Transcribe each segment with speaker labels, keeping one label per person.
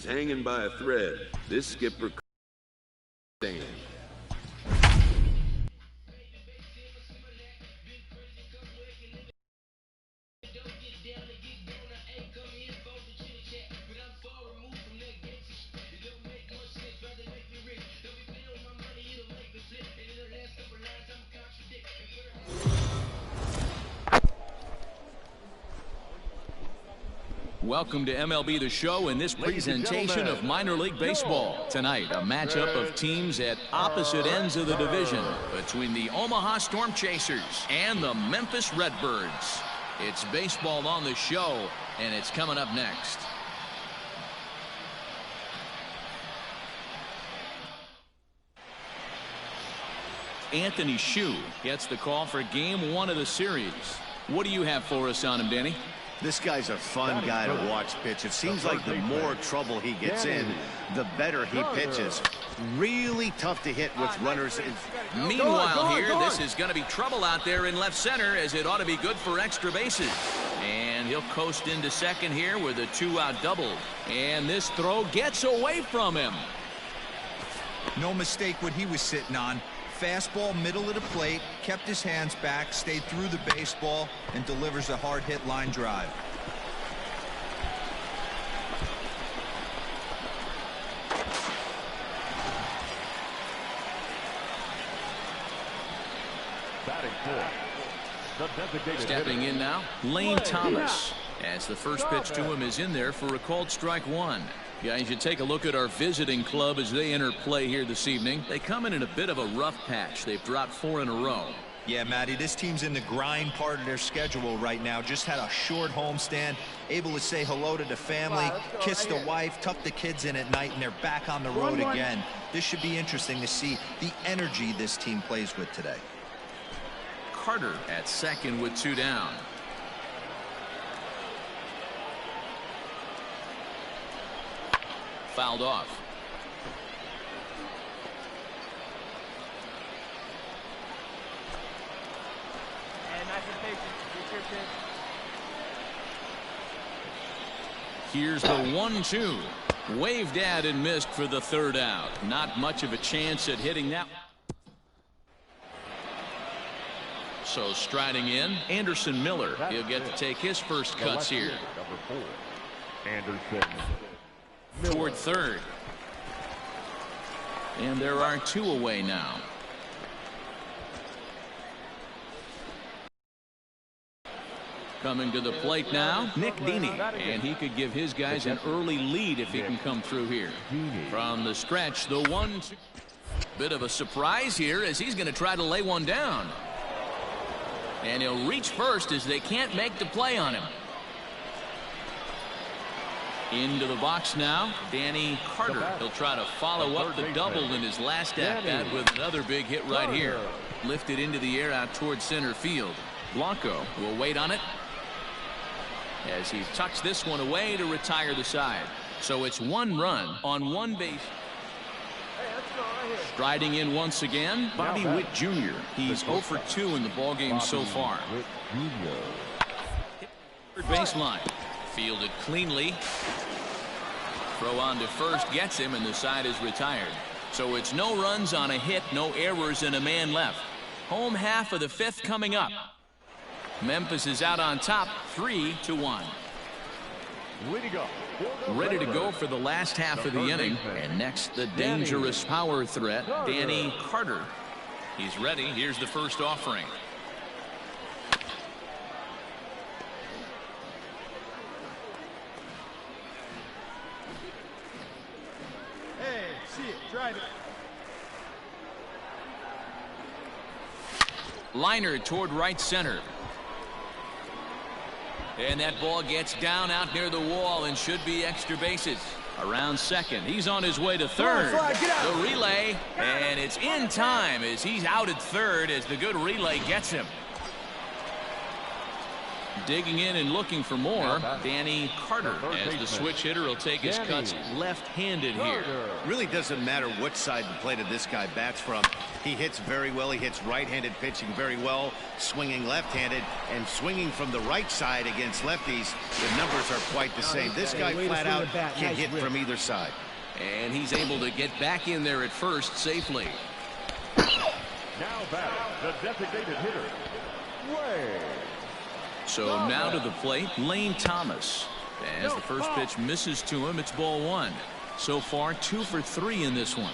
Speaker 1: is hanging by a thread. This skipper stand.
Speaker 2: Welcome to MLB The Show in this presentation of minor league baseball. Tonight, a matchup of teams at opposite ends of the division between the Omaha Storm Chasers and the Memphis Redbirds. It's baseball on the show, and it's coming up next. Anthony Hsu gets the call for game one of the series. What do you have for us on him, Danny?
Speaker 3: This guy's a fun guy to watch pitch. It seems like the more trouble he gets in, the better he pitches. Really tough to hit with runners in.
Speaker 2: Meanwhile here, this is going to be trouble out there in left center, as it ought to be good for extra bases. And he'll coast into second here with a two-out double. And this throw gets away from him.
Speaker 4: No mistake what he was sitting on. Fastball middle of the plate, kept his hands back, stayed through the baseball, and delivers a hard hit line drive.
Speaker 2: Stepping in now, Lane Thomas, as the first pitch to him is in there for a called strike one. Guys, you take a look at our visiting club as they enter play here this evening. They come in a bit of a rough patch. They've dropped 4 in a row.
Speaker 4: Yeah, Matty, this team's in the grind part of their schedule right now. Just had a short homestand, able to say hello to the family, kiss the wife, tuck the kids in at night, and they're back on the road again. This should be interesting to see the energy this team plays with today.
Speaker 2: Carter at second with 2 down. Fouled off. Here's the 1-2. Waved at and missed for the third out. Not much of a chance at hitting that. So striding in, Anderson Miller. He'll get to take his first cuts here.
Speaker 5: Number 4, Anderson.
Speaker 2: Toward third. And there are 2 away now. Coming to the plate now, Nick Dini. And he could give his guys an early lead if he can come through here. From the stretch, the 1-2. Bit of a surprise here as he's going to try to lay one down. And he'll reach first as they can't make the play on him. Into the box now, Danny Carter. He'll try to follow up the double in his last at-bat with another big hit right here. Lifted into the air out towards center field. Blanco will wait on it as he tucks this one away to retire the side. So it's 1 run on 1 base. Striding in once again, Bobby Witt Jr. He's 0 for 2 in the ballgame so far. Third baseline. Fielded cleanly. Throw on to first gets him, and the side is retired. So it's no runs on a hit, no errors, and a man left. Home half of the 5th coming up. Memphis is out on top, 3-1. Ready to go for the last half of the inning. And next, the dangerous power threat, Danny Carter. He's ready. Here's the first offering.
Speaker 6: Hey, see it, drive it.
Speaker 2: Liner toward right center. And that ball gets down out near the wall and should be extra bases. Around second. He's on his way to third. The relay, and it's in time as he's out at third as the good relay gets him. Digging in and looking for more, Danny Carter, as the switch hitter will take his cuts left-handed here.
Speaker 3: Really doesn't matter which side of the plate this guy bats from. He hits very well. He hits right-handed pitching very well, swinging left-handed, and swinging from the right side against lefties. The numbers are quite the same. This guy flat out can hit from either side.
Speaker 2: And he's able to get back in there at first safely.
Speaker 5: Now back, the designated hitter, Ray.
Speaker 2: So now to the plate, Lane Thomas. As the first pitch misses to him, it's ball one. So far, 2 for 3 in this one.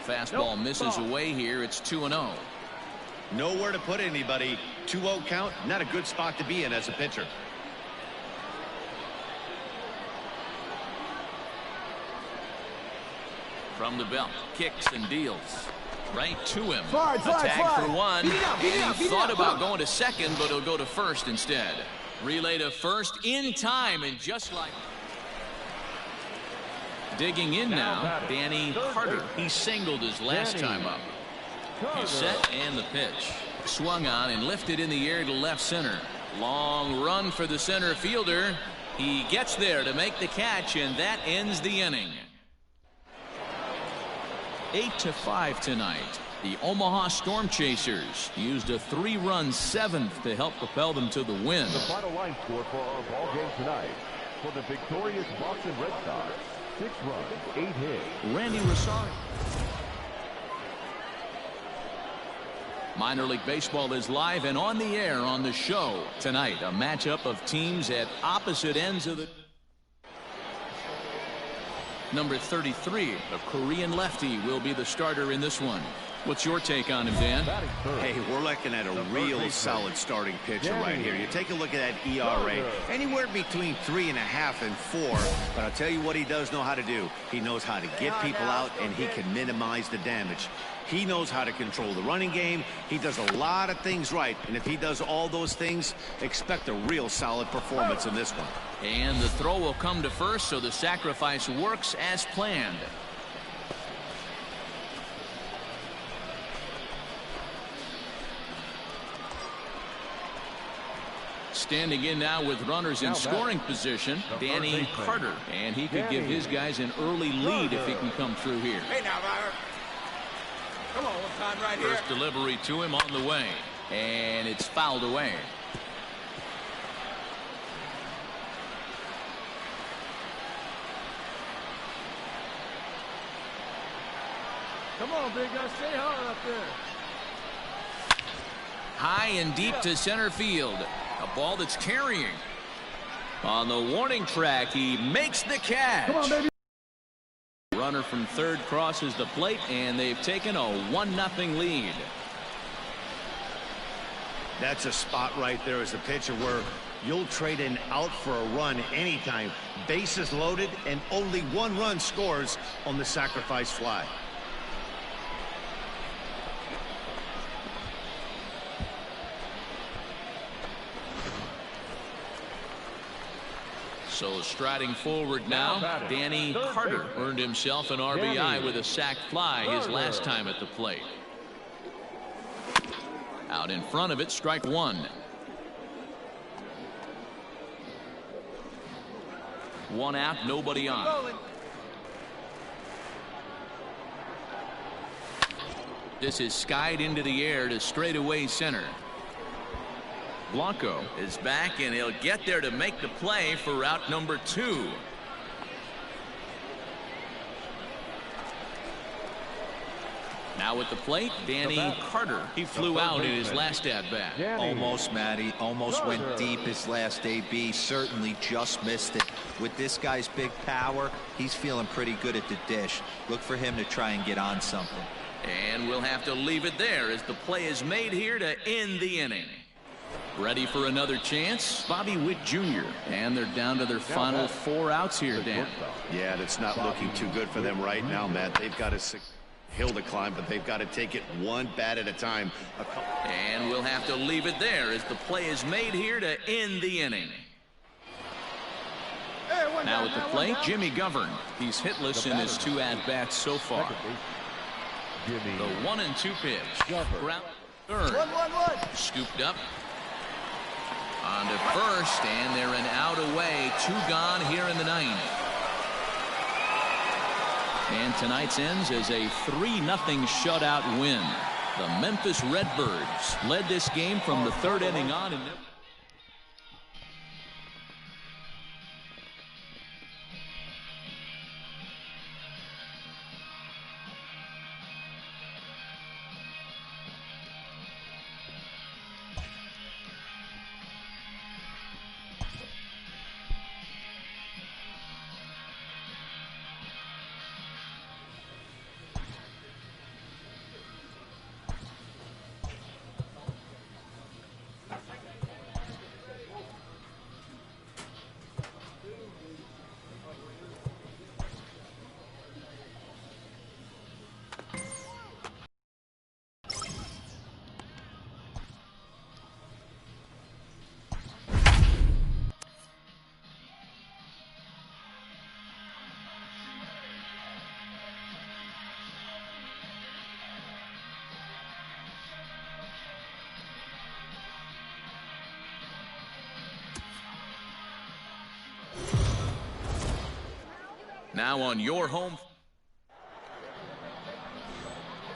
Speaker 2: Fastball misses away here. It's 2-0.
Speaker 3: Nowhere to put anybody. 2-0 count, not a good spot to be in as a pitcher.
Speaker 2: From the belt, kicks and deals. Right to him.
Speaker 6: Slide,
Speaker 2: A tag for one.
Speaker 6: Beat it up, beat it up,
Speaker 2: He
Speaker 6: beat it
Speaker 2: thought
Speaker 6: up.
Speaker 2: about going to second, but he'll go to first instead. Relay to first in time, and just like... Digging in now, Danny Carter. He singled his last time up. He's set and the pitch. Swung on and lifted in the air to left center. Long run for the center fielder. He gets there to make the catch, and that ends the inning. 8-5 tonight. The Omaha Storm Chasers used a 3-run 7th to help propel them to the win.
Speaker 5: The final line score for our ball game tonight. For the victorious Boston Red Sox, 6 runs, 8 hits.
Speaker 2: Randy Rosario. Minor League Baseball is live and on the air on the show tonight. A matchup of teams at opposite ends of the... Number 33, a Korean lefty, will be the starter in this one. What's your take on him, Dan?
Speaker 3: Hey, we're looking at a real solid starting pitcher right here. You take a look at that ERA, anywhere between 3.5 and 4. But I'll tell you what he does know how to do. He knows how to get people out, and he can minimize the damage. He knows how to control the running game. He does a lot of things right. And if he does all those things, expect a real solid performance in this one.
Speaker 2: And the throw will come to first, so the sacrifice works as planned. Standing in now with runners in scoring position, Danny Carter. And he could give his guys an early lead if he can come through here.
Speaker 6: Hey now, Ryder. Come on, one time right here.
Speaker 2: First delivery to him on the way. And it's fouled away.
Speaker 6: Come on, big guy. Stay hard up there.
Speaker 2: High and deep to center field. A ball that's carrying. On the warning track, he makes the catch.
Speaker 6: Come on, baby.
Speaker 2: Runner from third crosses the plate, and they've taken a 1-0 lead.
Speaker 3: That's a spot right there as a pitcher where you'll trade an out for a run anytime. Bases loaded, and only 1 run scores on the sacrifice fly.
Speaker 2: So striding forward now, Danny Carter earned himself an RBI with a sac fly his last time at the plate. Out in front of it, strike one. One out, nobody on. This is skied into the air to straightaway center. Blanco is back, and he'll get there to make the play for route number 2. Now at the plate, Danny Carter. He flew out in his last at-bat.
Speaker 4: Almost, Matty. Almost went deep his last AB. Certainly just missed it. With this guy's big power, he's feeling pretty good at the dish. Look for him to try and get on something.
Speaker 2: And we'll have to leave it there as the play is made here to end the inning. Ready for another chance? Bobby Witt Jr. And they're down to their final 4 outs here, Dan.
Speaker 3: Yeah, that's not looking too good for them right now, Matt. They've got a hill to climb, but they've got to take it one bat at a time.
Speaker 2: And we'll have to leave it there as the play is made here to end the inning. Now at the plate, Jimmy Govern. He's hitless in his 2 at-bats so far.
Speaker 5: Give me
Speaker 2: The 1-2 pitch.
Speaker 5: Jumper.
Speaker 2: Ground third. Scooped up. On to first, and they're an out away. 2 gone here in the 9th. And tonight's ends as a 3-0 shutout win. The Memphis Redbirds led this game from the 3rd inning on. And now on your home,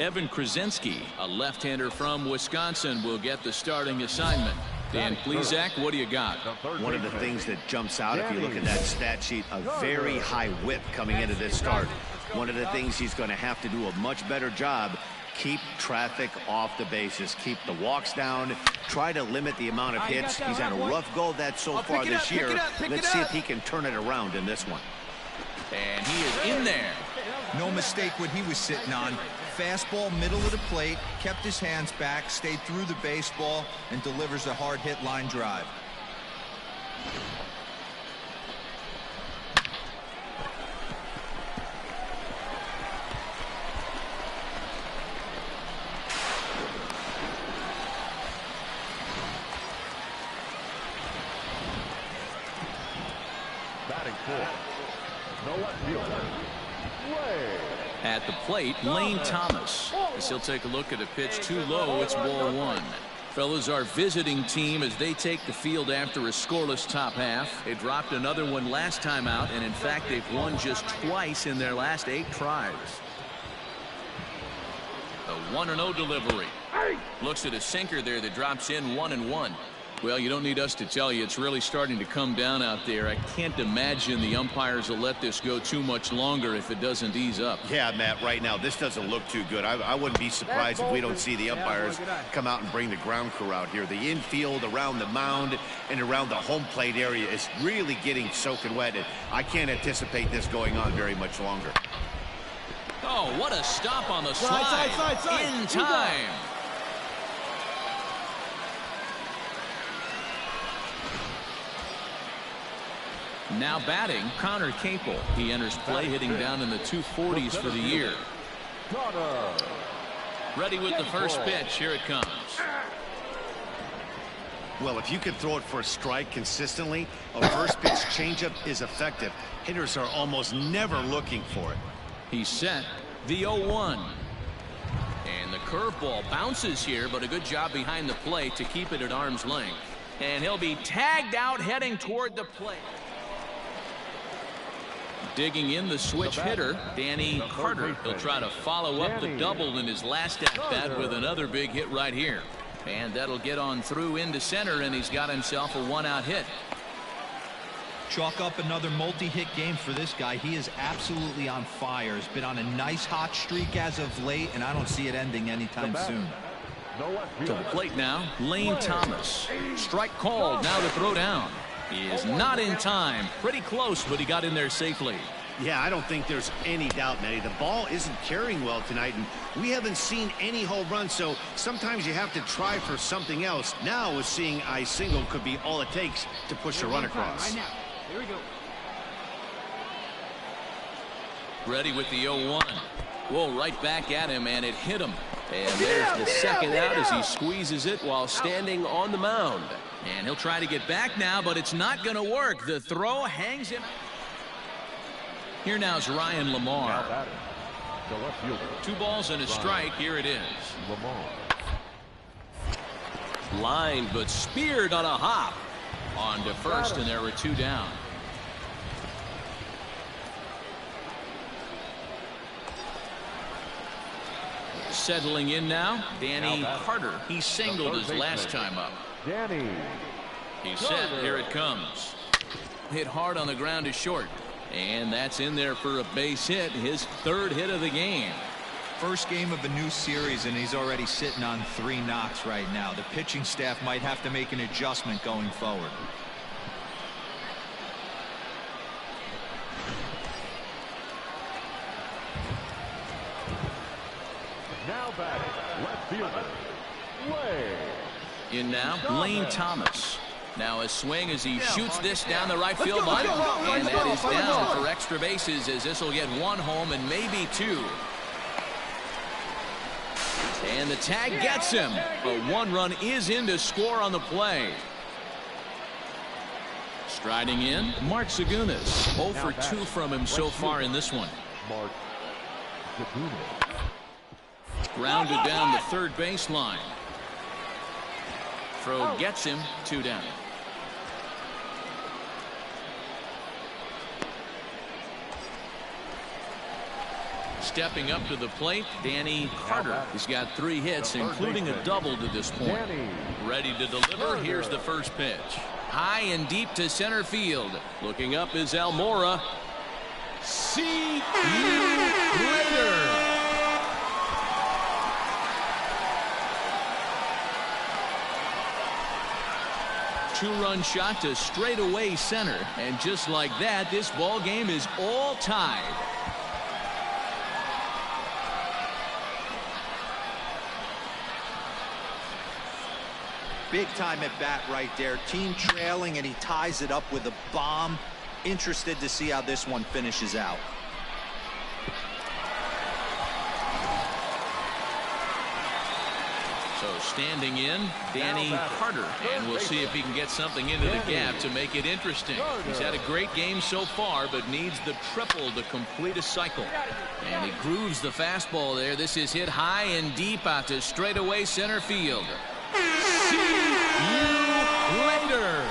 Speaker 2: Evan Krasinski, a left-hander from Wisconsin, will get the starting assignment. Dan Plesac, what do you got?
Speaker 3: One of the things that jumps out if you look at that stat sheet, a very high whip coming into this start. One of the things he's going to have to do a much better job, keep traffic off the bases, keep the walks down, try to limit the amount of hits. He's had a rough go of that so far this year. Let's see if he can turn it around in this one.
Speaker 2: And he is in there.
Speaker 4: No mistake what he was sitting on. Fastball, middle of the plate, kept his hands back, stayed through the baseball, and delivers a hard hit line drive.
Speaker 5: batting fourth. No left fielder. Way.
Speaker 2: At the plate, Lane Thomas. As he'll take a look at a pitch too low, it's ball 1. Fellas, our visiting team as they take the field after a scoreless top half. They dropped another one last time out, and in fact, they've won just twice in their last 8 tries. The 1-0 delivery. Looks at a sinker there that drops in 1-1. Well, you don't need us to tell you it's really starting to come down out there. I can't imagine the umpires will let this go too much longer if it doesn't ease up.
Speaker 3: Yeah, Matt, right now this doesn't look too good. I wouldn't be surprised if we don't see the umpires come out and bring the ground crew out here. The infield around the mound and around the home plate area is really getting soaking wet, and I can't anticipate this going on very much longer.
Speaker 2: Oh, what a stop on the slide. In time. Now batting, Connor Capel. He enters play hitting down in the 240s for the year. Ready with the first pitch. Here it comes.
Speaker 3: Well, if you can throw it for a strike consistently, a first pitch changeup is effective. Hitters are almost never looking for it.
Speaker 2: He's set. The 0-1. And the curveball bounces here, but a good job behind the plate to keep it at arm's length. And he'll be tagged out heading toward the plate. Digging in the switch hitter, Danny Carter. He'll try to follow up the double in his last at-bat with another big hit right here. And that'll get on through into center, and he's got himself a 1-out hit.
Speaker 4: Chalk up another multi-hit game for this guy. He is absolutely on fire. He's been on a nice hot streak as of late, and I don't see it ending anytime soon.
Speaker 2: To the plate now, Lane Thomas. Strike called, now to throw down. He is not in time. Pretty close, but he got in there safely.
Speaker 3: Yeah, I don't think there's any doubt, Matty. The ball isn't carrying well tonight, and we haven't seen any home runs, so sometimes you have to try for something else. Now, with seeing I single could be all it takes to push a run across.
Speaker 6: Right now. Here we go.
Speaker 2: Ready with the 0-1. Whoa, right back at him, and it hit him. And there's the second out as he squeezes it while standing on the mound. And he'll try to get back now, but it's not going to work. The throw hangs him. Here now is Ryan Lamar.
Speaker 5: the left fielder.
Speaker 2: 2 balls and a strike. Here it is.
Speaker 5: Lamar.
Speaker 7: Line, but speared on a hop.
Speaker 2: On to first, and there were 2 down. Settling in now, Danny Carter. He singled his last time up.
Speaker 5: Danny.
Speaker 2: He's set. Here it comes. Hit hard on the ground to short. And that's in there for a base hit. His 3rd hit of the game.
Speaker 4: First game of a new series, and he's already sitting on 3 knocks right now. The pitching staff might have to make an adjustment going forward.
Speaker 5: Now batting, left fielder, Lane.
Speaker 2: In now, Lane Thomas. Now a swing as he shoots this down the right field line. And that is down for extra bases, as this will get 1 home and maybe 2. And the tag gets him. But 1 run is in to score on the play. Striding in, Mark Zagunis. 0 for 2 from him so far in this one.
Speaker 5: Mark Zagunis.
Speaker 2: Grounded down the 3rd baseline. Throw gets him. 2 down. Stepping up to the plate, Danny Carter. He's got 3 hits, including a double to this point. Ready to deliver. Here's the first pitch. High and deep to center field. Looking up is Almora. See you later. 2-run shot to straightaway center. And just like that, this ball game is all tied.
Speaker 4: Big time at bat right there. Team trailing, and he ties it up with a bomb. Interested to see how this one finishes out.
Speaker 2: So standing in, Danny Carter. And we'll see if he can get something into the gap to make it interesting. He's had a great game so far, but needs the triple to complete a cycle. And he grooves the fastball there. This is hit high and deep out to straightaway center field. See you later.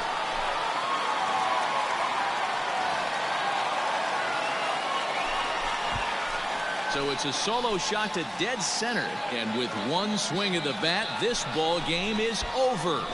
Speaker 2: So it's a solo shot to dead center, and with 1 swing of the bat, this ball game is over.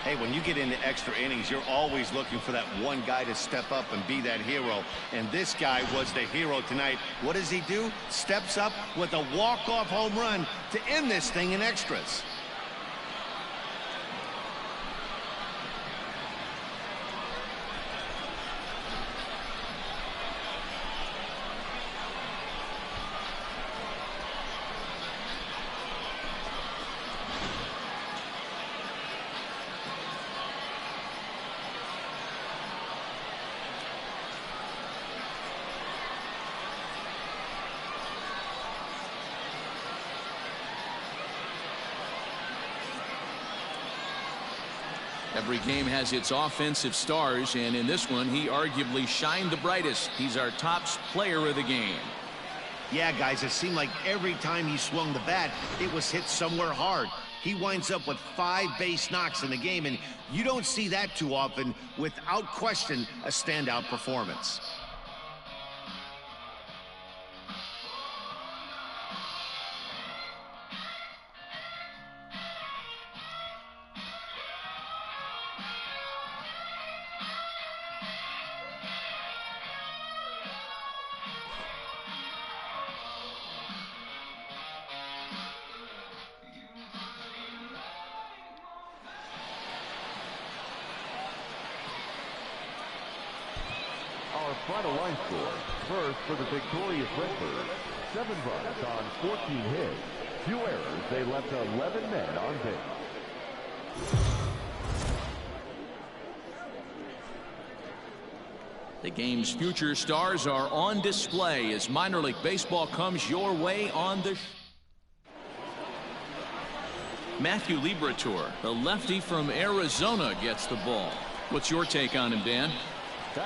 Speaker 3: Hey, when you get into extra innings, you're always looking for that one guy to step up and be that hero. And this guy was the hero tonight. What does he do? Steps up with a walk-off home run to end this thing in extras.
Speaker 2: Every game has its offensive stars, and in this one, he arguably shined the brightest. He's our top player of the game.
Speaker 3: Yeah, guys, it seemed like every time he swung the bat, it was hit somewhere hard. He winds up with 5 base knocks in the game, and you don't see that too often. Without question, a standout performance.
Speaker 5: Our final line score. First for the victorious Redbirds. 7 runs on 14 hits. 2 errors. They left 11 men on base.
Speaker 2: The game's future stars are on display as minor league baseball comes your way on the Matthew Liberatore, the lefty from Arizona, gets the ball. What's your take on him, Dan?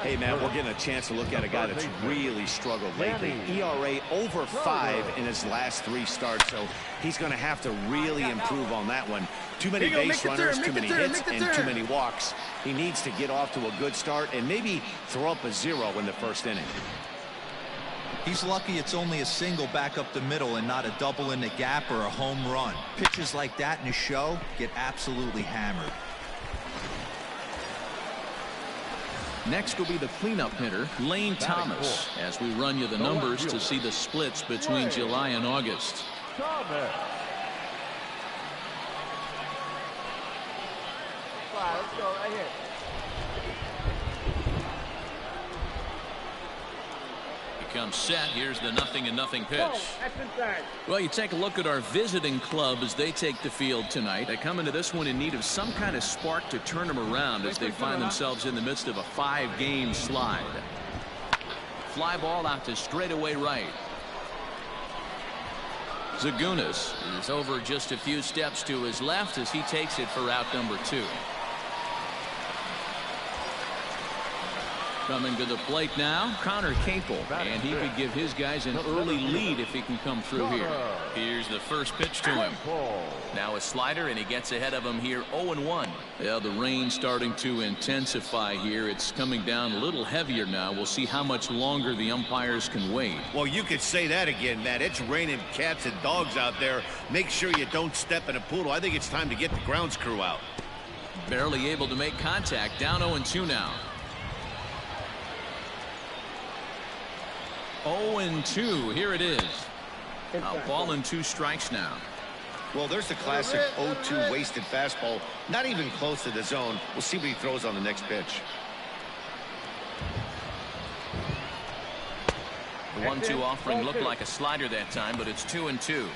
Speaker 3: Hey, man, we're getting a chance to look at a guy that's really struggled lately. ERA over 5 in his last 3 starts, so he's going to have to really improve on that one. Too many base runners, too many hits, and too many walks. He needs to get off to a good start and maybe throw up a 0 in the first inning.
Speaker 4: He's lucky it's only a single back up the middle and not a double in the gap or a home run. Pitches like that in a show get absolutely hammered.
Speaker 2: Next will be the cleanup hitter, Lane Thomas, as we run you the numbers to see the splits between July and August.
Speaker 6: Let's go right here.
Speaker 2: Comes set. Here's the 0-0 pitch. Well, you take a look at our visiting club as they take the field tonight. They come into this one in need of some kind of spark to turn them around as they find themselves in the midst of a 5-game slide. Fly ball out to straightaway right. Zagunis is over just a few steps to his left as he takes it for out number 2. Coming to the plate now, Connor Capel, and he could give his guys an early lead if he can come through here. Here's the first pitch to him. Now a slider, and he gets ahead of him here 0-1. Yeah, the rain starting to intensify here. It's coming down a little heavier now. We'll see how much longer the umpires can wait.
Speaker 3: Well, you could say that again, Matt. It's raining cats and dogs out there. Make sure you don't step in a poodle. I think it's time to get the grounds crew out.
Speaker 2: Barely able to make contact. Down 0-2 now. 0-2. Here it is. A ball and 2 strikes now.
Speaker 3: Well, there's the classic 0-2 wasted fastball. Not even close to the zone. We'll see what he throws on the next pitch.
Speaker 2: The 1-2 offering looked like a slider that time, but it's 2-2.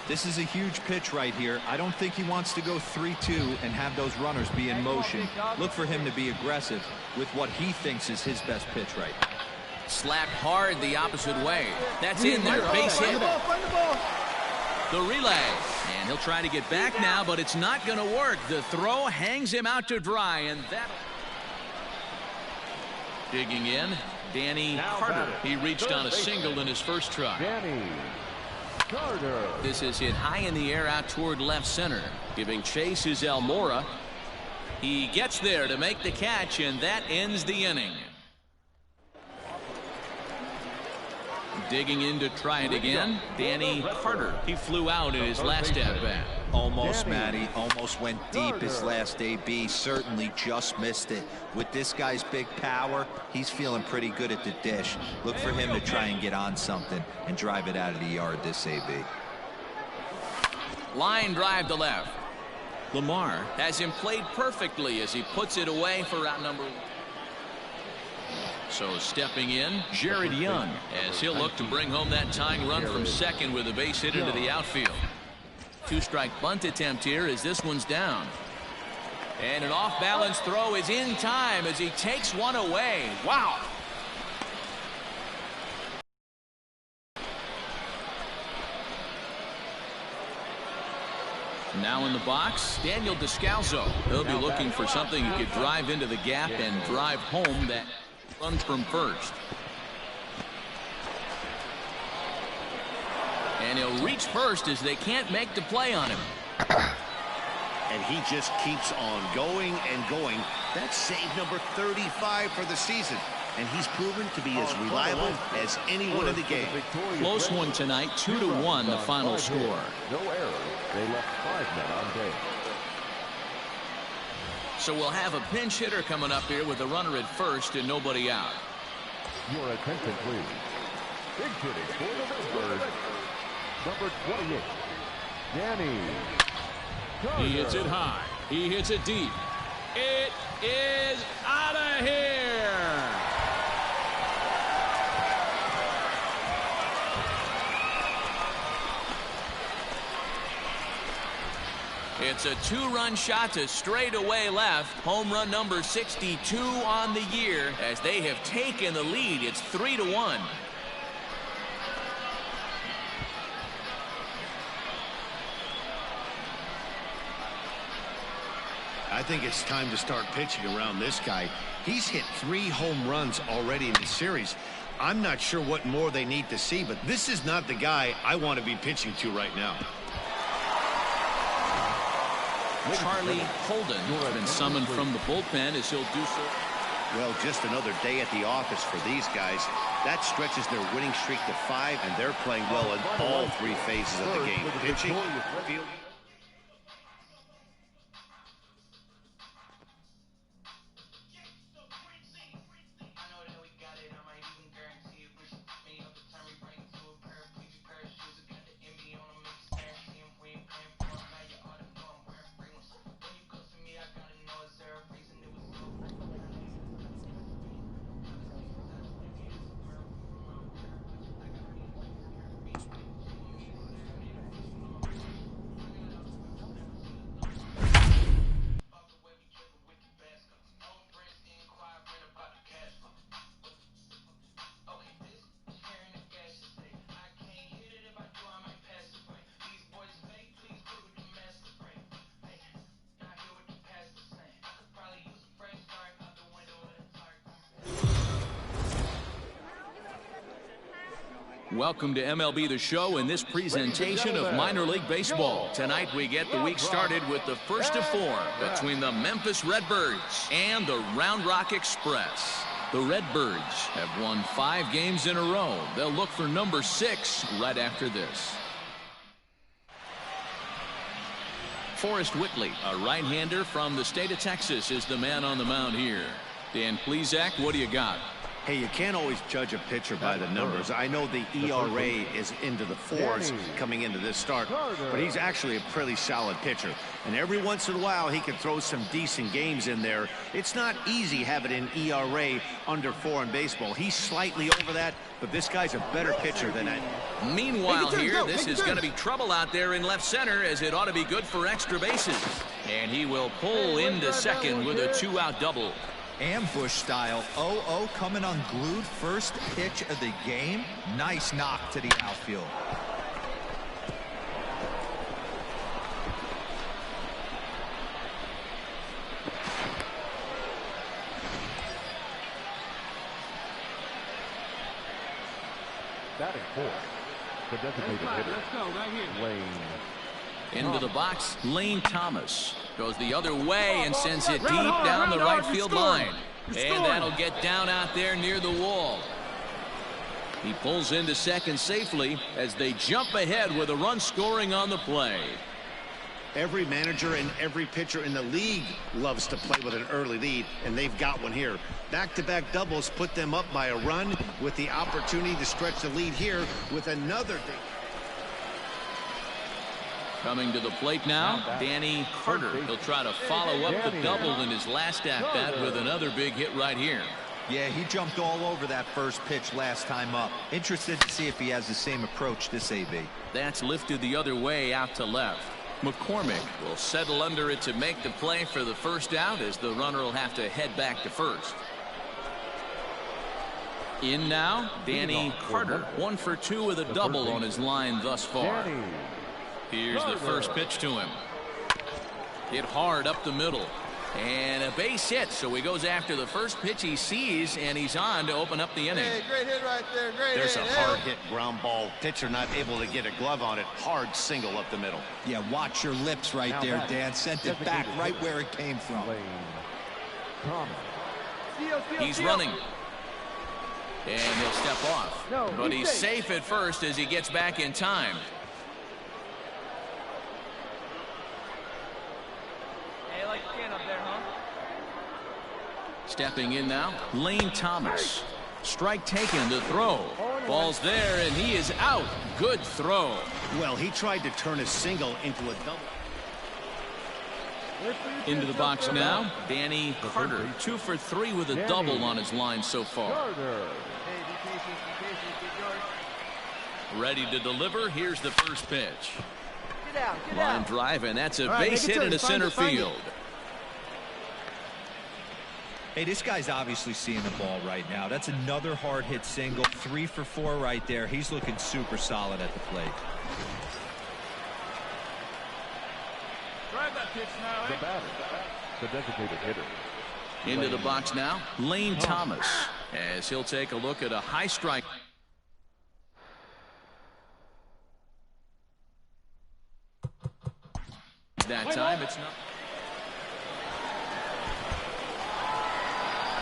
Speaker 4: This is a huge pitch right here. I don't think he wants to go 3-2 and have those runners be in motion. Look for him to be aggressive with what he thinks is his best pitch right.
Speaker 2: Slapped hard the opposite way. That's in there. Base hit. The relay. And he'll try to get back now, but it's not going to work. The throw hangs him out to dry, and that... Digging in, Danny Carter. He reached on a single in his first try.
Speaker 5: Danny Carter.
Speaker 2: This is hit high in the air out toward left center. Giving chase is Almora. He gets there to make the catch, and that ends the inning. Digging in to try it again, Danny Carter. He flew out in his last at-bat.
Speaker 4: Almost, Matty. Almost went deep his last AB. Certainly just missed it. With this guy's big power, he's feeling pretty good at the dish. Look for him to try and get on something and drive it out of the yard this AB.
Speaker 2: Line drive to left. Lamar has him played perfectly as he puts it away for out number 1. So stepping in, Jared Young, as he'll look to bring home that tying run from second with a base hit into the outfield. 2-strike bunt attempt here as this one's down. And an off-balance throw is in time as he takes one away. Wow. Now in the box, Daniel Descalso. He'll be looking for something he could drive into the gap and drive home that run from first. And he'll reach first as they can't make the play on him.
Speaker 3: And he just keeps on going and going. That's save number 35 for the season. And he's proven to be as reliable as anyone in the game.
Speaker 2: Close one tonight, 2-1 the final score.
Speaker 5: No errors. They left 5 men on base.
Speaker 2: So we'll have a pinch hitter coming up here with a runner at first and nobody out.
Speaker 5: Your attention, please. Big hitting for the Redbirds, number 28, Danny Carter.
Speaker 2: He hits it high. He hits it deep. It is out of here. It's a 2-run shot to straightaway left. Home run number 62 on the year as they have taken the lead. It's 3-1.
Speaker 3: I think it's time to start pitching around this guy. He's hit 3 home runs already in the series. I'm not sure what more they need to see, but this is not the guy I want to be pitching to right now.
Speaker 2: Charlie Holden has been summoned from the bullpen as he'll do so.
Speaker 3: Well, just another day at the office for these guys. That stretches their winning streak to 5, and they're playing well in all 3 phases of the game. Pitching, fielding.
Speaker 2: Welcome to MLB The Show in this presentation of minor league baseball. Tonight we get the week started with the first of 4 between the Memphis Redbirds and the Round Rock Express. The Redbirds have won 5 games in a row. They'll look for number 6 right after this. Forrest Whitley, a right-hander from the state of Texas, is the man on the mound here. Dan Plesac, what do you got?
Speaker 3: Hey, you can't always judge a pitcher by the numbers. I know the ERA is into the 4s coming into this start, but he's actually a pretty solid pitcher. And every once in a while, he can throw some decent games in there. It's not easy having an ERA under 4 in baseball. He's slightly over that, but this guy's a better pitcher than that.
Speaker 2: Meanwhile here, this is going to be trouble out there in left center, as it ought to be good for extra bases. And he will pull into second with a 2-out double.
Speaker 4: Ambush style. 0-0 coming unglued. First pitch of the game. Nice knock to the outfield.
Speaker 5: Batting fourth, the designated hitter.
Speaker 6: Let's go right here.
Speaker 5: Lane.
Speaker 2: Into the box, Lane Thomas goes the other way and sends it deep down the right field line. And that'll get down out there near the wall. He pulls into second safely as they jump ahead with a run scoring on the play.
Speaker 3: Every manager and every pitcher in the league loves to play with an early lead, and they've got one here. Back-to-back doubles put them up by a run with the opportunity to stretch the lead here with another.
Speaker 2: Coming to the plate now, Danny Carter. He'll try to follow up the double in his last at-bat with another big hit right here.
Speaker 4: Yeah, he jumped all over that first pitch last time up. Interested to see if he has the same approach this AB.
Speaker 2: That's lifted the other way out to left. McCormick will settle under it to make the play for the first out, as the runner will have to head back to first. In now, Danny Carter. 1 for 2 with a double on his line thus far. Here's the first pitch to him. Hit hard up the middle. And a base hit, so he goes after the first pitch he sees, and he's on to open up the inning.
Speaker 6: Hey, great hit right there. Great
Speaker 3: There's
Speaker 6: hit.
Speaker 3: a hard hit ground ball. Pitcher not able to get a glove on it. Hard single up the middle.
Speaker 4: Yeah, watch your lips right there, Dan. Sent it back right where it came from.
Speaker 2: He's running. And he'll step off. But he's safe at first as he gets back in time. Stepping in now, Lane Thomas. Strike taken, the throw. Ball's there, and he is out. Good throw.
Speaker 3: Well, he tried to turn a single into a double.
Speaker 2: Into the box now, Danny Carter. 2 for 3 with a double on his line so far. Ready to deliver. Here's the first pitch. Line drive, and that's a base hit into center field.
Speaker 4: Hey, this guy's obviously seeing the ball right now. That's another hard hit single. 3 for 4 right there. He's looking super solid at the plate.
Speaker 6: Drive that pitch now.
Speaker 5: The batter, the designated hitter.
Speaker 2: Into the box now, Lane Thomas, as he'll take a look at a high strike. That time it's not.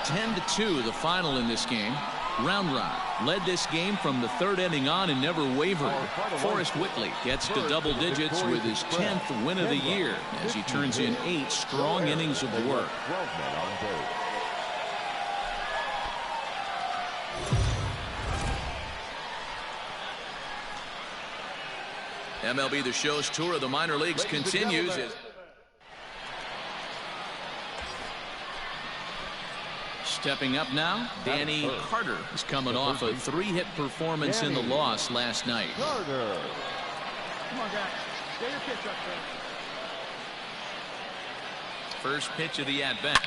Speaker 2: 10-2 the final in this game. Round Rock led this game from the third inning on and never wavered. Forrest Whitley gets to double digits with his 10th win of the year as he turns in 8 strong innings of work.
Speaker 5: 12 men on base.
Speaker 2: MLB The Show's tour of the minor leagues continues. Stepping up now, Danny Carter is coming off a 3-hit performance in the loss last night.
Speaker 5: Carter.
Speaker 6: Come on, guys. Get your pitch up there.
Speaker 2: First pitch of the at-bat.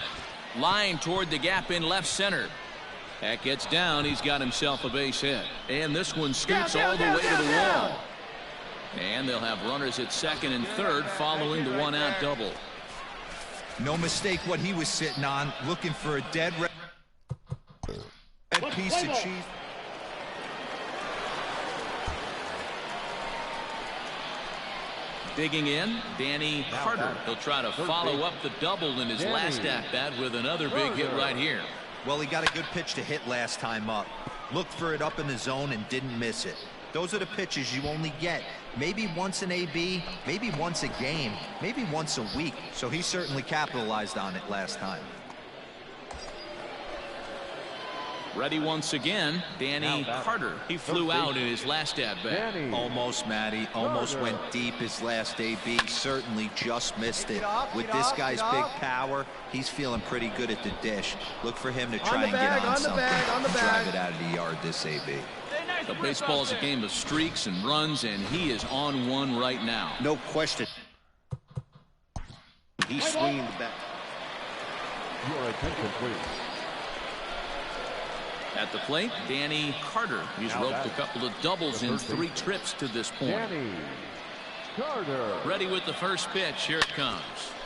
Speaker 2: Line toward the gap in left center. That gets down. He's got himself a base hit. And this one scoots all the way to the wall. And they'll have runners at second and third following the one-out double.
Speaker 4: No mistake what he was sitting on, looking for a dead piece of cheese.
Speaker 2: Digging in, Danny Carter. He'll try to follow up the double in his last at-bat with another big hit right here.
Speaker 4: Well, he got a good pitch to hit last time up. Looked for it up in the zone and didn't miss it. Those are the pitches you only get maybe once an AB, maybe once a game, maybe once a week. So he certainly capitalized on it last time.
Speaker 2: Ready once again, Danny Carter. He flew out in his last at-bat.
Speaker 4: Almost, Matty. Almost went deep his last AB. Certainly just missed it. With this guy's big power, he's feeling pretty good at the dish. Look for him to try and get on something. Drive it out of the yard this AB.
Speaker 2: The baseball is a game of streaks and runs, and he is on one right now.
Speaker 3: No question. He's swinging the bat.
Speaker 5: Your attention, please.
Speaker 2: At the plate, Danny Carter. He's roped a couple of doubles in 3 trips to this point.
Speaker 5: Danny Carter.
Speaker 2: Ready with the first pitch. Here it comes.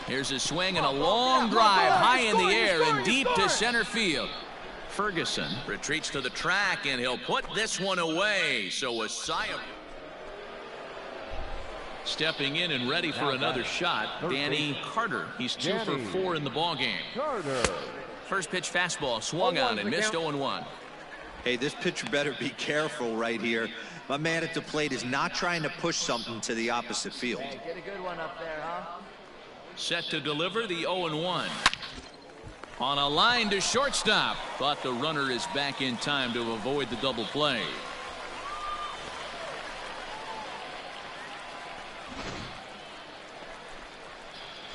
Speaker 2: Here's a swing and a long drive high in the air and deep to center field. Ferguson retreats to the track, and he'll put this one away. So a sigh of... Stepping in and ready for another shot, Danny Carter. He's 2 for 4 in the ballgame.
Speaker 5: Carter.
Speaker 2: First pitch fastball swung on and missed 0-1.
Speaker 4: Hey, this pitcher better be careful right here. My man at the plate is not trying to push something to the opposite field.
Speaker 6: Hey, get a good one up there, huh?
Speaker 2: Set to deliver the 0-1. On a line to shortstop, but the runner is back in time to avoid the double play.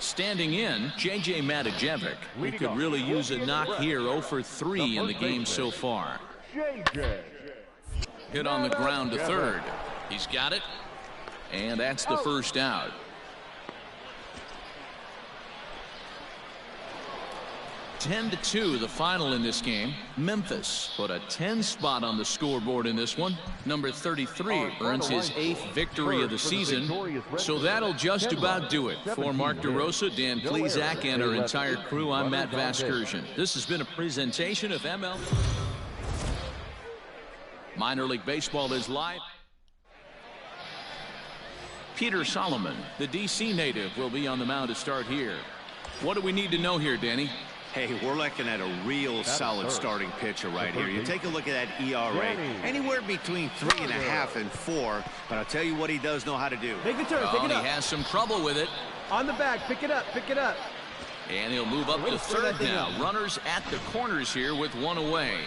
Speaker 2: Standing in, J.J. Matijevic. He could really use a knock here. 0 for 3 in the game so far.
Speaker 5: JJ.
Speaker 2: Hit on the ground to third. He's got it. And that's the first out. (10-2) the final in this game. Memphis put a 10 spot on the scoreboard in this one. Number 33 earns his 8th victory of the season. So that'll just about do it. For Mark DeRosa, Dan Plesac, and our entire crew, I'm Matt Vasgersian. This has been a presentation of ML. Minor League Baseball is live. Peter Solomon, the D.C. native, will be on the mound to start here. What do we need to know here, Danny?
Speaker 3: Hey, we're looking at a real solid starting pitcher right here. You take a look at that ERA, anywhere between 3.5 and 4. But I'll tell you what he does know how to do.
Speaker 6: Make the turn, pick it up.
Speaker 2: He has some trouble with it.
Speaker 6: On the back, pick it up, pick it up.
Speaker 2: And he'll move up to third now. Runners at the corners here with 1 away.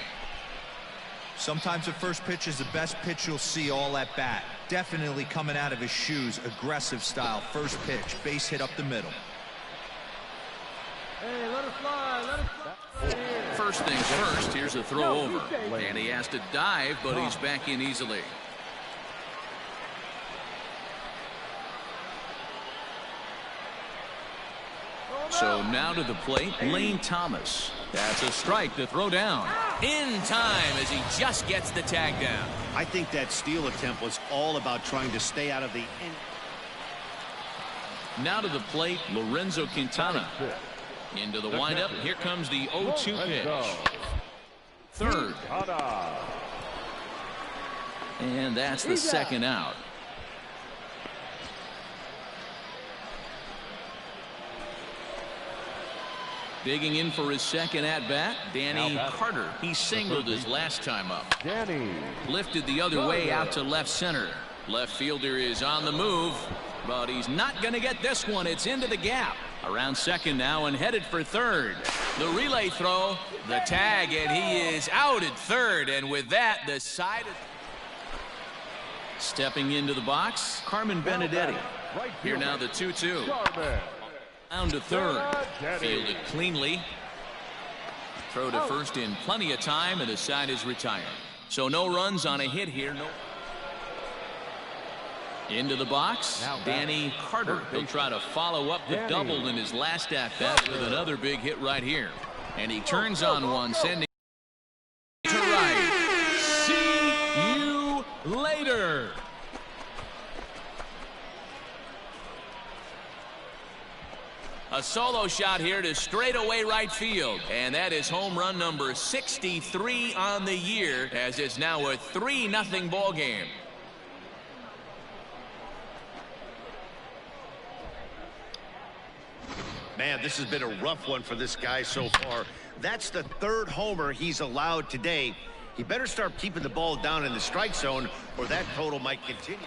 Speaker 4: Sometimes the first pitch is the best pitch you'll see all at bat. Definitely coming out of his shoes, aggressive style. First pitch, base hit up the middle.
Speaker 6: Hey, let it fly, let it fly.
Speaker 2: First things first, here's a throw over. And he has to dive, but he's back in easily. So now to the plate, Lane Thomas. That's a strike to throw down. In time as he just gets the tag down.
Speaker 3: I think that steal attempt was all about trying to stay out of the...
Speaker 2: Now to the plate, Lorenzo Quintana. Into the windup. Here comes the 0-2 pitch. Third. And that's the second out. Digging in for his second at-bat, Danny Carter. He singled his last time up.
Speaker 5: Danny.
Speaker 2: Lifted the other way out to left center. Left fielder is on the move, but he's not going to get this one. It's into the gap. Around second now and headed for third. The relay throw, the tag, and he is out at third. And with that, the side. Stepping into the box, Carmen Benedetti. Here now the 2-2. Down to third. Fielded cleanly. Throw to first in plenty of time, and the side is retired. So no runs on a hit here. No. Into the box, Danny Carter. He'll try to follow up the double in his last at-bat with another big hit right here. And he turns on one, sending to right. See you later. A solo shot here to straightaway right field. And that is home run number 63 on the year, as it's now a 3-0 ball game.
Speaker 3: Man, this has been a rough one for this guy so far. That's the third homer he's allowed today. He better start keeping the ball down in the strike zone, or that total might continue.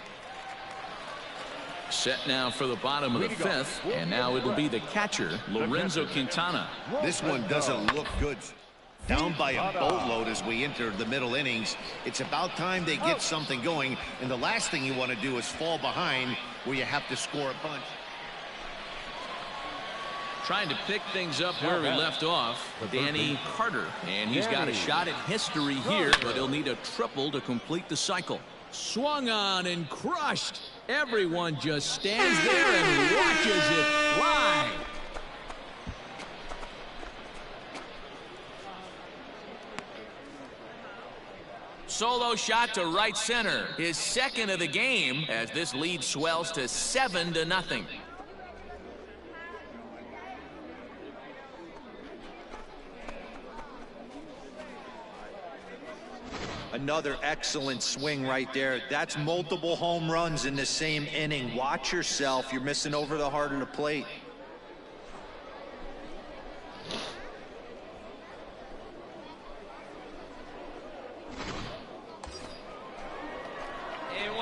Speaker 2: Set now for the bottom of the fifth, and now it'll be the catcher, Lorenzo Quintana.
Speaker 3: This one doesn't look good. Down by a boatload as we enter the middle innings. It's about time they get something going, and the last thing you want to do is fall behind where you have to score a bunch.
Speaker 2: Trying to pick things up where we left off, Danny Carter. And he's got a shot at history here, but he'll need a triple to complete the cycle. Swung on and crushed. Everyone just stands there and watches it fly. Solo shot to right center. His second of the game as this lead swells to 7-0.
Speaker 4: Another excellent swing right there. That's multiple home runs in the same inning. Watch yourself. You're missing over the heart of the plate.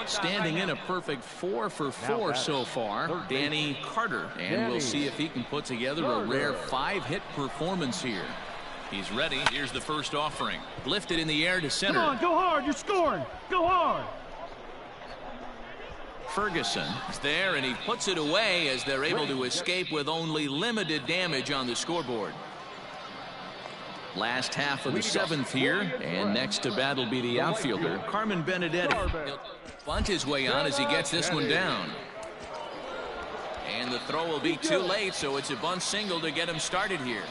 Speaker 2: Standing in a perfect 4 for 4 so far, Danny Carter. And we'll see if he can put together a rare 5-hit performance here. He's ready. Here's the first offering. Lifted in the air to center.
Speaker 6: Come on, go hard. You're scoring. Go hard.
Speaker 2: Ferguson is there, and he puts it away as they're able to escape with only limited damage on the scoreboard. Last half of the seventh here, and next to bat will be the outfielder, Carmen Benedetti. He'll bunt his way on as he gets this one down. And the throw will be too late, so it's a bunt single to get him started here.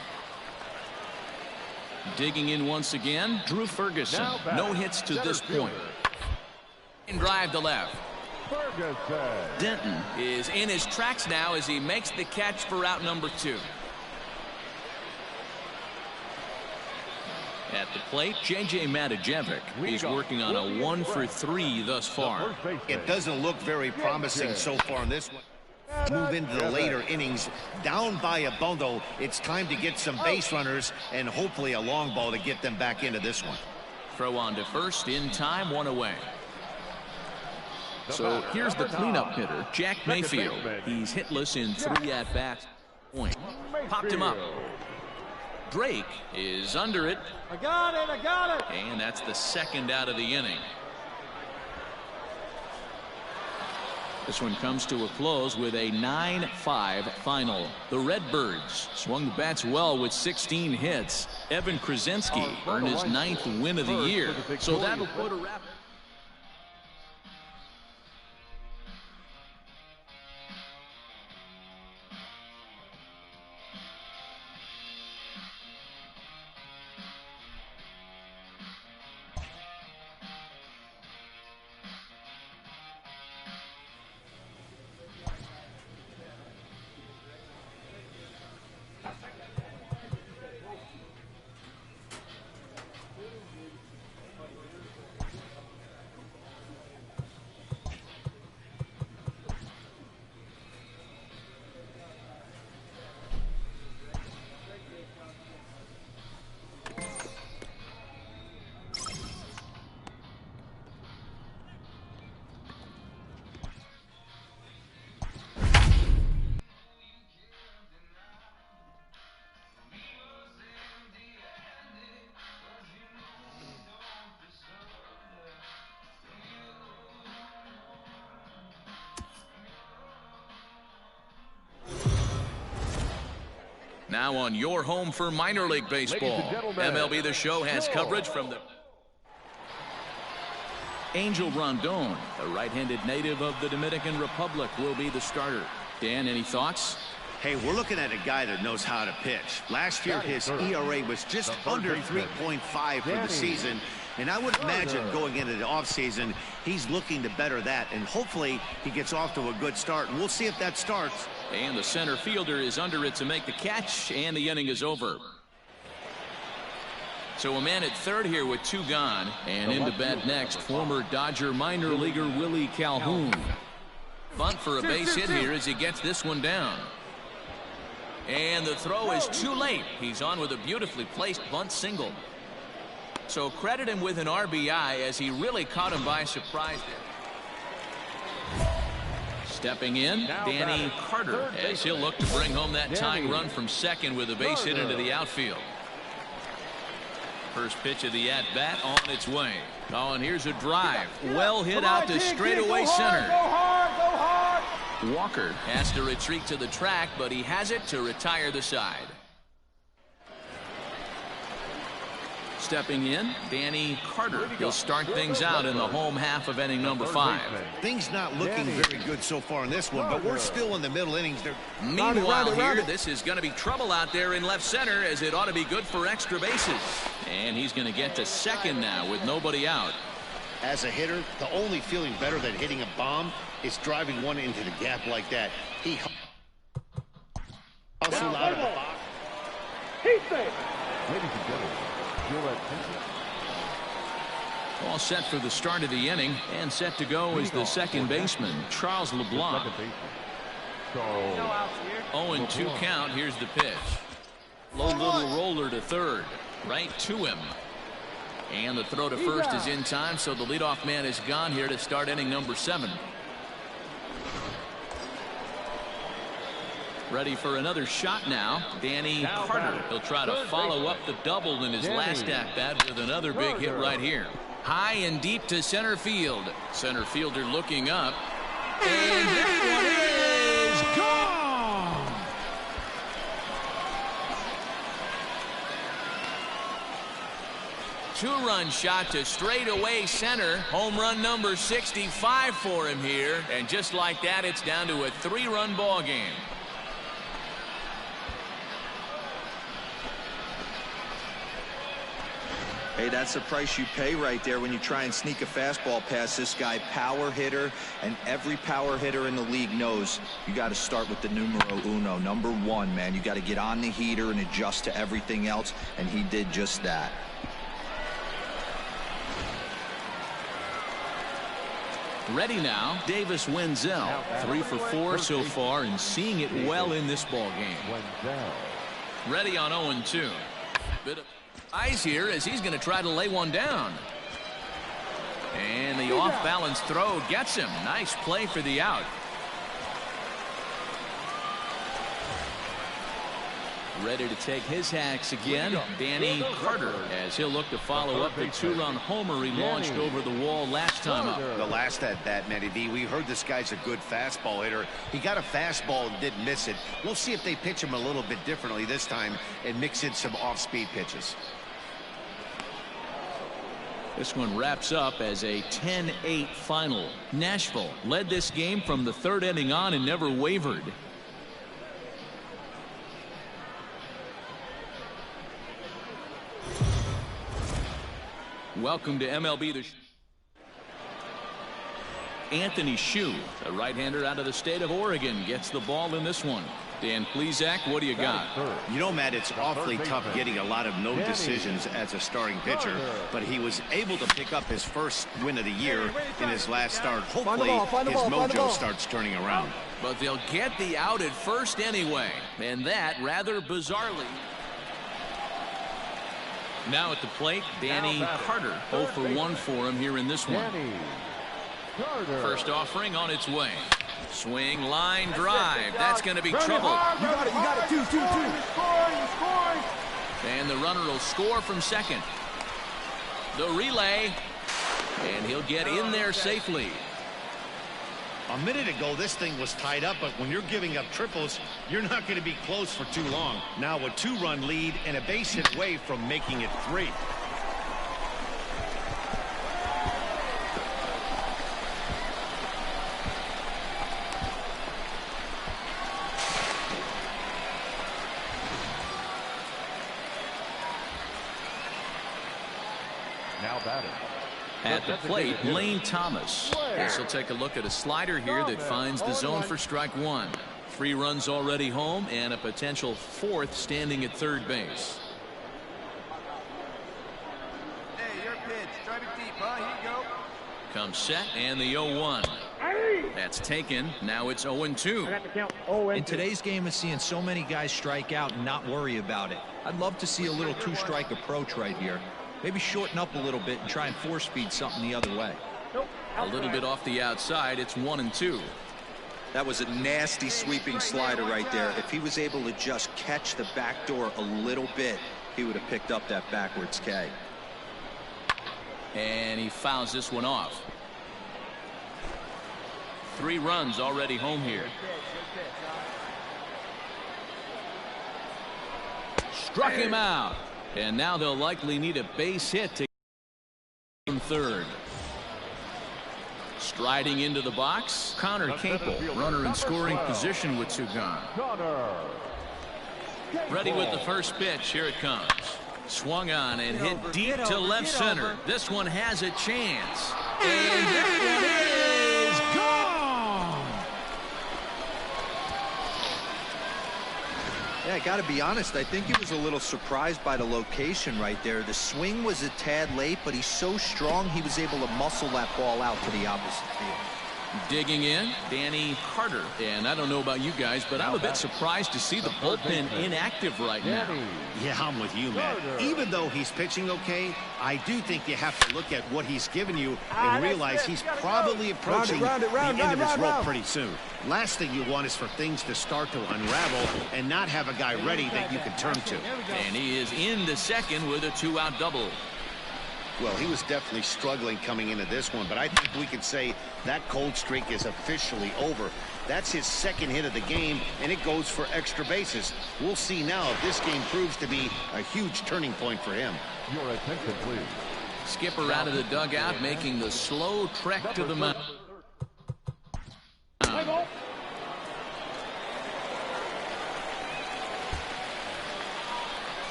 Speaker 2: Digging in once again, Drew Ferguson. No hits to this point. And drive to left. Denton is in his tracks now as he makes the catch for out number 2. At the plate, J.J. Matijevic. He's working on a 1 for 3 thus far.
Speaker 3: It doesn't look very promising so far in this one. Move into the later innings, down by a bundle. It's time to get some base runners and hopefully a long ball to get them back into this one.
Speaker 2: Throw on to first in time, 1 away. So here's the cleanup hitter, Jack Mayfield. He's hitless in 3 at-bats. Popped him up. Drake is under it.
Speaker 6: I got it.
Speaker 2: And that's the second out of the inning. This one comes to a close with a 9-5 final. The Redbirds swung the bats well with 16 hits. Evan Krasinski earned his 9th win of the year. So that'll put a wrap. Now on your home for minor league baseball, MLB The Show has coverage from the Angel Rondon, a right-handed native of the Dominican Republic, will be the starter. Dan, any thoughts?
Speaker 3: Hey, we're looking at a guy that knows how to pitch. Last year, his ERA was just under 3.5 for the season. And I would imagine going into the offseason, he's looking to better that. And hopefully, he gets off to a good start. And we'll see if that starts.
Speaker 2: And the center fielder is under it to make the catch, and the inning is over. So a man at third here with 2 gone. And into bat next, former Dodger minor leaguer Willie Calhoun. Bunt for a base hit here as he gets this one down. And the throw is too late. He's on with a beautifully placed bunt single. So credit him with an RBI as he really caught him by surprise there. Stepping in, Danny Carter, as he'll look to bring home that tying run from second with a base hit into the outfield. First pitch of the at-bat on its way. Oh, and here's a drive. Well hit out to straightaway center.
Speaker 6: Go hard.
Speaker 2: Walker has to retreat to the track, but he has it to retire the side. Stepping in, Danny Carter. He'll start things out in the home half of inning number 5.
Speaker 3: Things not looking very good so far in this one, but we're still in the middle innings.
Speaker 2: Meanwhile here, this is going to be trouble out there in left center, as it ought to be good for extra bases. And he's going to get to second now with nobody out.
Speaker 3: As a hitter, the only feeling better than hitting a bomb is driving one into the gap like that. He hustled out of the box.
Speaker 5: Ladies and gentlemen,
Speaker 2: all set for the start of the inning, and set to go is the second baseman, Charles LeBlanc. 0-2 count. Here's the pitch. Low little roller to third. Right to him. And the throw to first is in time, so the leadoff man is gone here to start inning number 7. Ready for another shot now, Danny Carter. He'll try to follow up the double in his last at-bat with another big hit right here. High and deep to center field. Center fielder looking up. And that one is gone! Two-run shot to straightaway center. Home run number 65 for him here. And just like that, it's down to a 3-run ball game.
Speaker 4: Hey, that's the price you pay right there when you try and sneak a fastball past this guy. Power hitter, and every power hitter in the league knows you got to start with the numero uno, number 1, man. You got to get on the heater and adjust to everything else, and he did just that.
Speaker 2: Ready now, Davis Wenzel. 3 for 4 so far, and seeing it well in this ball game. Ready on 0-2. Bit of eyes here as he's going to try to lay one down. And the off-balance throw gets him. Nice play for the out. Ready to take his hacks again, Danny Carter, as he'll look to follow up the 2-run homer he launched over the wall last time up.
Speaker 3: The last at-bat, Matty V, we heard this guy's a good fastball hitter. He got a fastball and didn't miss it. We'll see if they pitch him a little bit differently this time and mix in some off-speed pitches.
Speaker 2: This one wraps up as a 10-8 final. Nashville led this game from the 3rd inning on and never wavered. Welcome to MLB The Show. Anthony Shue, a right-hander out of the state of Oregon, gets the ball in this one. Dan Plesac, what do you got?
Speaker 3: You know, Matt, it's awfully tough getting a lot of no decisions as a starting pitcher, but he was able to pick up his first win of the year in his last start. Hopefully, his mojo starts turning around.
Speaker 2: But they'll get the out at first anyway, and that rather bizarrely. Now at the plate, Danny Carter. 0 for 1 for him here in this one. First offering on its way. Swing, line, drive. That's going to be trouble.
Speaker 6: You got it. 2. You're scoring.
Speaker 2: And the runner will score from second. The relay. And he'll get in there safely.
Speaker 3: A minute ago, this thing was tied up, but when you're giving up triples, you're not going to be close for too long. Now a 2-run lead and a base hit away from making it 3.
Speaker 5: Now batting.
Speaker 2: At the plate, Lane Thomas. This will take a look at a slider here that finds the zone for strike 1. 3 runs already home and a potential 4th standing at third base.
Speaker 6: Hey, your pitch. Drive it deep, huh? Here you go.
Speaker 2: Comes set and the 0-1. That's taken. Now it's 0-2.
Speaker 4: In today's game, it's seeing so many guys strike out and not worry about it. I'd love to see a little 2-strike approach right here. Maybe shorten up a little bit and try and force feed something the other way.
Speaker 2: A little bit off the outside. It's 1-2.
Speaker 8: That was a nasty sweeping slider right there. If he was able to just catch the back door a little bit, he would have picked up that backwards K.
Speaker 2: And he fouls this one off. 3 runs already home here. Struck him out. And now they'll likely need a base hit to get third. Striding into the box, Connor Capel, runner in scoring position with 2 gone. Ready with the first pitch. Here it comes. Swung on and hit deep to left center. This one has a chance. And that one is gone.
Speaker 8: Yeah, I got to be honest. I think he was a little surprised by the location right there. The swing was a tad late, but he's so strong he was able to muscle that ball out to the opposite field.
Speaker 2: Digging in, Danny Carter. And I don't know about you guys, but I'm a bit surprised to see the bullpen inactive right now.
Speaker 3: Yeah, I'm with you, Matt. Even though he's pitching okay, I do think you have to look at what he's given you and realize he's probably approaching the end of his rope pretty soon. Last thing you want is for things to start to unravel and not have a guy ready that you can turn to.
Speaker 2: And he is into second with a 2-out double.
Speaker 3: Well, he was definitely struggling coming into this one, but I think we can say that cold streak is officially over. That's his 2nd hit of the game, and it goes for extra bases. We'll see now if this game proves to be a huge turning point for him.
Speaker 5: Your attention, please.
Speaker 2: Skipper out of the dugout, making the slow trek to the mound.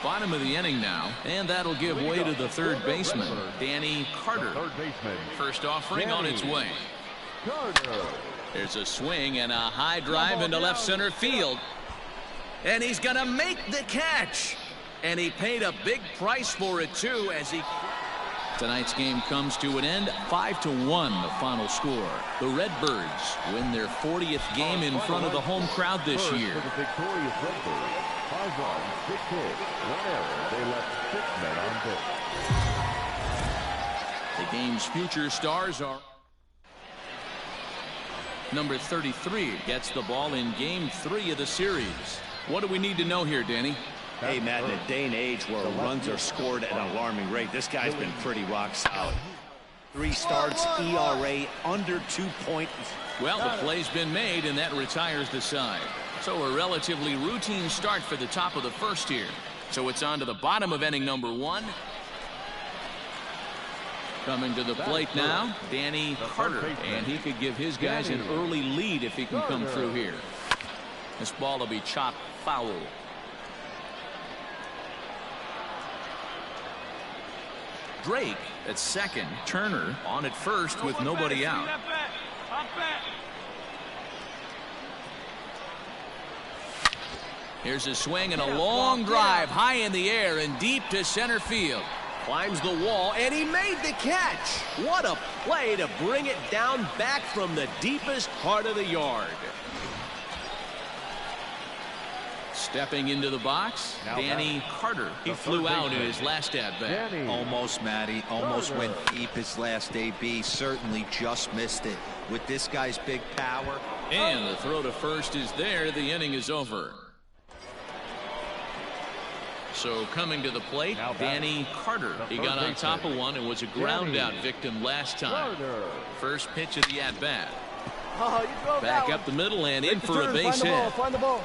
Speaker 2: Bottom of the inning now, and that'll give way to the third baseman, Danny Carter. First offering on its way. There's a swing and a high drive into left center field. And he's going to make the catch. And he paid a big price for it, too, as he... Tonight's game comes to an end, 5-1, the final score. The Redbirds win their 40th game in front of the home crowd this year.
Speaker 5: For the victorious Redbirds, 5 runs, 6 hits, 1 error. They left 6 men on base.
Speaker 2: The game's future stars are... Number 33 gets the ball in Game 3 of the series. What do we need to know here, Danny?
Speaker 3: Hey, Matt, in a day and age where runs are scored at an alarming rate, this guy's been pretty rock solid. 3 starts, ERA under 2 points.
Speaker 2: Well, the play's been made, and that retires the side. So a relatively routine start for the top of the first here. So it's on to the bottom of inning number 1. Coming to the plate now, Danny Carter, and he could give his guys an early lead if he can come through here. This ball will be chopped foul. Drake at second. Turner on at first with nobody out. Here's a swing and a long drive high in the air and deep to center field.
Speaker 7: Climbs the wall, and he made the catch. What a play to bring it down back from the deepest part of the yard.
Speaker 2: Stepping into the box, Danny Carter. He flew out in his last at-bat.
Speaker 8: Almost, Matty. Almost went deep his last AB. Certainly just missed it. With this guy's big power.
Speaker 2: And the throw to first is there. The inning is over. So coming to the plate, Danny Carter. He got on top of one and was a ground out victim last time. First pitch of the at-bat. Back up the middle and in for a base hit.
Speaker 6: Find the ball.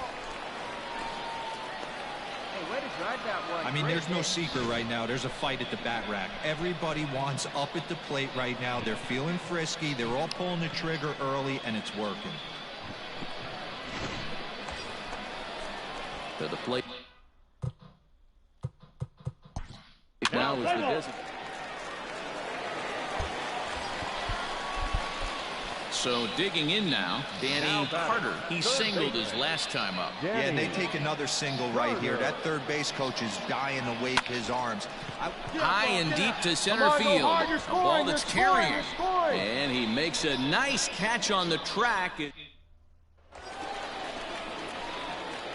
Speaker 4: I mean, there's no secret right now. There's a fight at the bat rack. Everybody wants up at the plate right now. They're feeling frisky. They're all pulling the trigger early, and it's working.
Speaker 2: To the plate. Now is the designated. So digging in now, Danny Carter. He singled his last time up.
Speaker 4: Yeah, and they take another single right here. That third base coach is dying to wave his arms.
Speaker 2: High and deep to center field. A ball that's carrying. And he makes a nice catch on the track.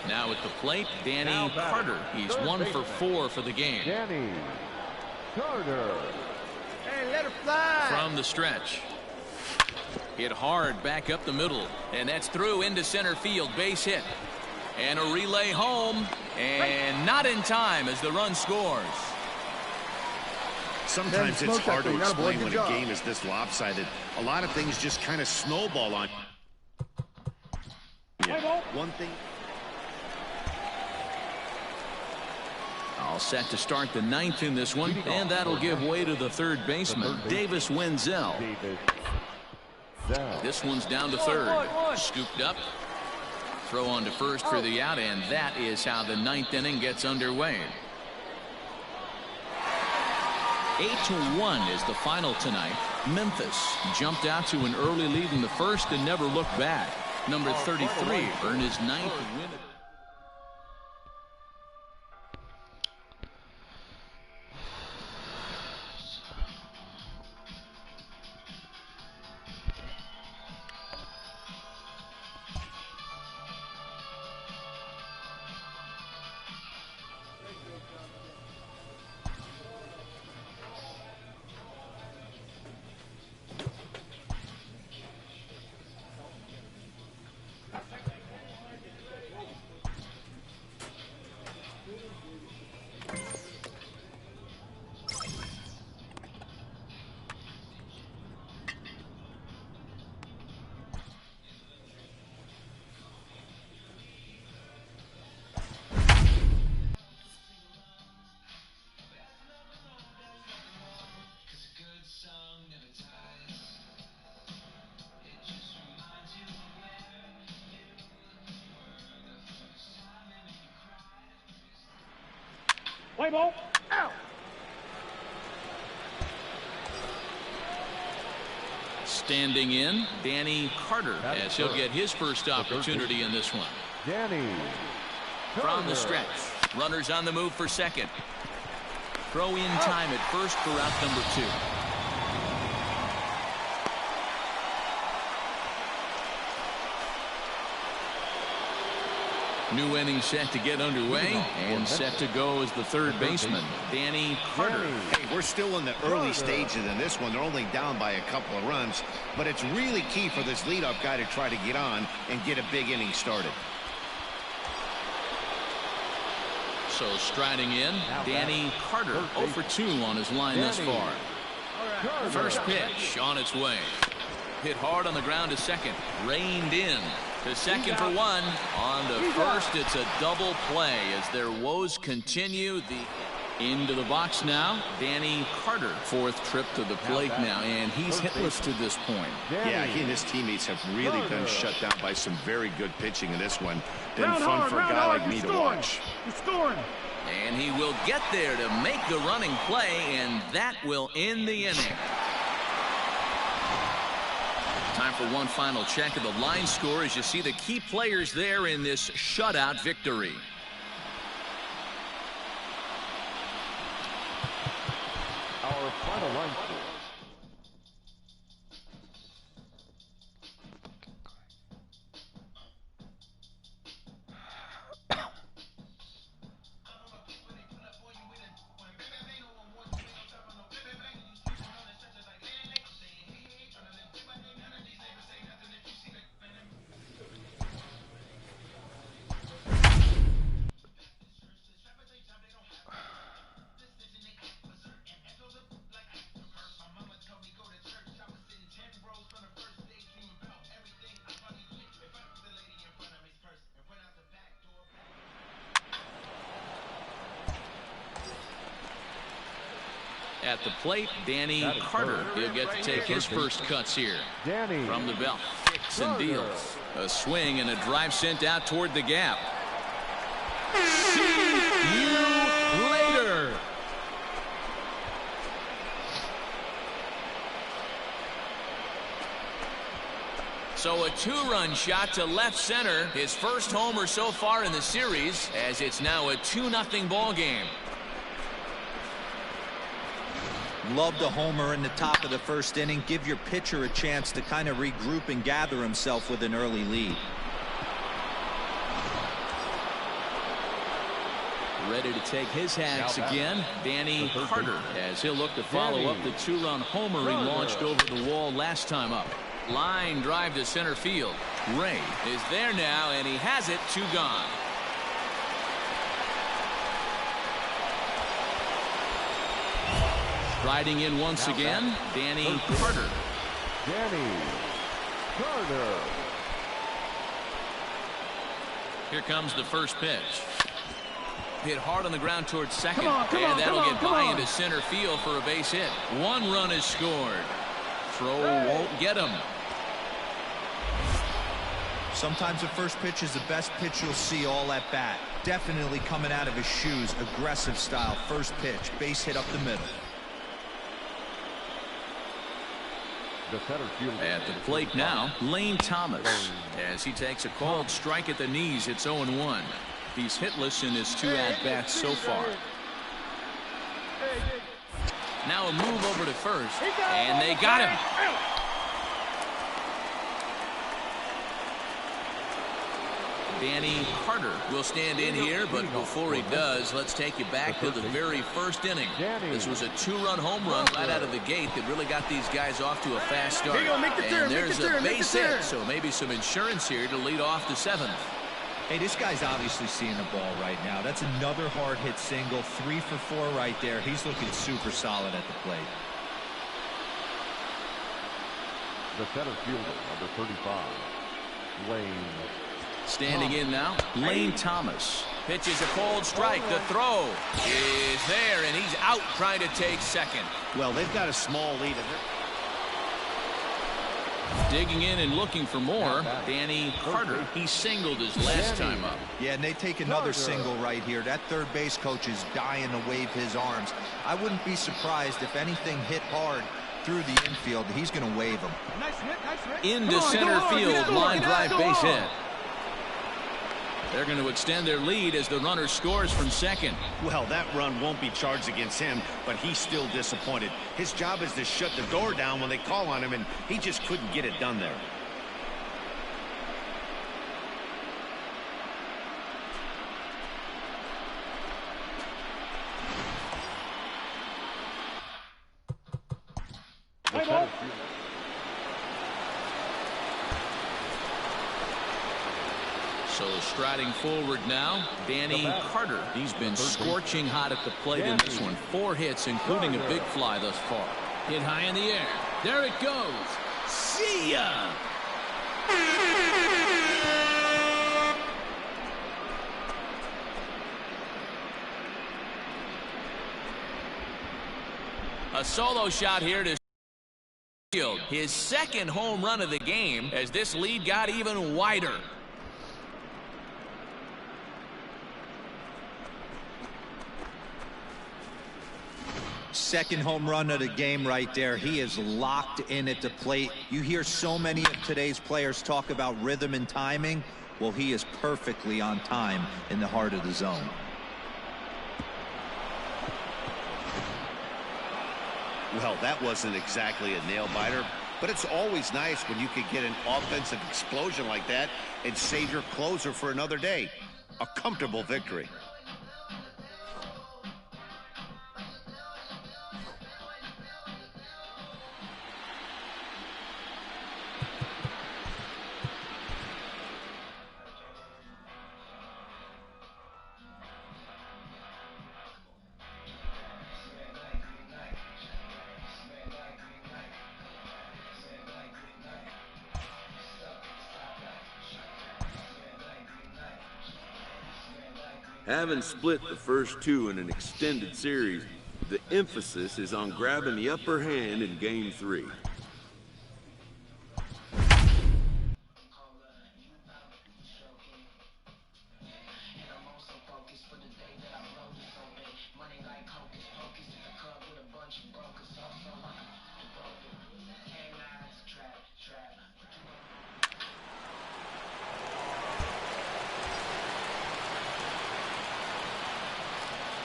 Speaker 2: Now at the plate, Danny Carter. He's 1 for 4 for the game.
Speaker 5: Danny Carter.
Speaker 6: Hey, let it fly.
Speaker 2: From the stretch. Hit hard back up the middle, and that's through into center field. Base hit, and a relay home, and not in time as the run scores.
Speaker 3: Sometimes it's hard to explain when a game is this lopsided. A lot of things just kind of snowball on you. One thing.
Speaker 2: All set to start the 9th in this one, and that'll give way to the third baseman, Davis Wenzel. This one's down to third. Scooped up. Throw on to first for the out, and that is how the 9th inning gets underway. 8-1 is the final tonight. Memphis jumped out to an early lead in the first and never looked back. Number 33 earned his 9th win.
Speaker 6: Play ball. Out.
Speaker 2: Standing in, Danny Carter, as he'll get his first opportunity in this one.
Speaker 5: Danny
Speaker 2: From the stretch. Runners on the move for second. Throw in time at first for out number 2. New inning set to get underway, and set to go as the third baseman, Danny Carter.
Speaker 3: Hey, we're still in the early stages in this one. They're only down by a couple of runs, but it's really key for this leadoff guy to try to get on and get a big inning started.
Speaker 2: So striding in, Danny Carter, 0 for 2 on his line thus far. First pitch on its way. Hit hard on the ground to second. Reined in. To second for 1. On to first, it's a double play as their woes continue. Into the box now, Danny Carter. 4th trip to the plate now, and he's hitless to this point.
Speaker 3: Yeah, he and his teammates have really been shut down by some very good pitching in this one. Been fun for a guy like me to watch.
Speaker 6: You're scoring.
Speaker 2: And he will get there to make the running play, and that will end the inning. Time for one final check of the line score as you see the key players there in this shutout victory.
Speaker 5: Our final line score.
Speaker 2: At the plate, Danny Carter. He'll get to take his first cuts here.
Speaker 5: Danny
Speaker 2: From the belt, kicks and deals. A swing and a drive sent out toward the gap. See you later. So a two-run shot to left center. His first homer so far in the series, as it's now a 2-0 ball game.
Speaker 8: Love the homer in the top of the first inning. Give your pitcher a chance to kind of regroup and gather himself with an early lead.
Speaker 2: Ready to take his hacks again, Danny Carter, as he'll look to follow up the two-run homer he launched over the wall last time up. Line drive to center field. Ray is there now, and he has it. 2 gone. Riding in once again, Danny Carter.
Speaker 5: Danny Carter.
Speaker 2: Here comes the first pitch. Hit hard on the ground towards second,
Speaker 6: Come on,
Speaker 2: that'll get by into center field for a base hit. 1 run is scored. Throw won't get him.
Speaker 8: Sometimes the first pitch is the best pitch you'll see all at bat. Definitely coming out of his shoes. Aggressive style. First pitch. Base hit up the middle.
Speaker 5: The center fielder.
Speaker 2: At the plate now, Lane Thomas. As he takes a called strike at the knees, it's 0-1. He's hitless in his 2 at-bats so far. Now a move over to first, and they got him. Danny Carter will stand in here, but before he does, let's take you back to the very first inning. This was a 2-run home run right out of the gate that really got these guys off to a fast start. And there's a base hit, so maybe some insurance here to lead off the 7th.
Speaker 8: Hey, this guy's obviously seeing the ball right now. That's another hard hit single. 3 for 4 right there. He's looking super solid at the plate.
Speaker 5: The center fielder, number 35, Lane.
Speaker 2: Standing in now, Lane Thomas. Pitches a cold strike. The throw is there, and he's out trying to take second.
Speaker 3: Well, they've got a small lead.
Speaker 2: Digging in and looking for more, Danny Carter. He singled his last time up.
Speaker 8: Yeah, and they take another single right here. That third base coach is dying to wave his arms. I wouldn't be surprised if anything hit hard through the infield. He's going to wave him.
Speaker 6: Nice hit.
Speaker 2: Into center field, line drive base hit. They're going to extend their lead as the runner scores from second.
Speaker 3: Well, that run won't be charged against him, but he's still disappointed. His job is to shut the door down when they call on him, and he just couldn't get it done there.
Speaker 2: So striding forward now, Danny Carter. He's been scorching hot at the plate in this one. 4 hits, including a big fly thus far. Hit high in the air. There it goes. See ya! A solo shot here to field. His second home run of the game as this lead got even wider.
Speaker 8: Second home run of the game right there. He is locked in at the plate. You hear so many of today's players talk about rhythm and timing. Well, he is perfectly on time in the heart of the zone.
Speaker 3: Well, that wasn't exactly a nail-biter, but it's always nice when you can get an offensive explosion like that and save your closer for another day. A comfortable victory.
Speaker 1: Having split the first 2 in an extended series, The emphasis is on grabbing the upper hand in Game 3.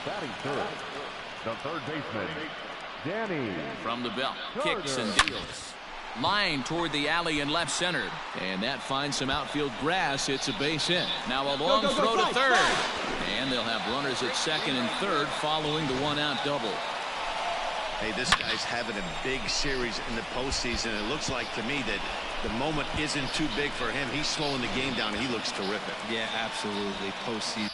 Speaker 5: Batting third, the third baseman, Danny.
Speaker 2: From the belt, kicks and deals. Line toward the alley in left center. And that finds some outfield grass. It's a base hit. Now a long throw to third. And they'll have runners at second and third following the one-out double.
Speaker 3: Hey, this guy's having a big series in the postseason. It looks like to me that the moment isn't too big for him. He's slowing the game down, and he looks terrific.
Speaker 8: Yeah, absolutely. Postseason.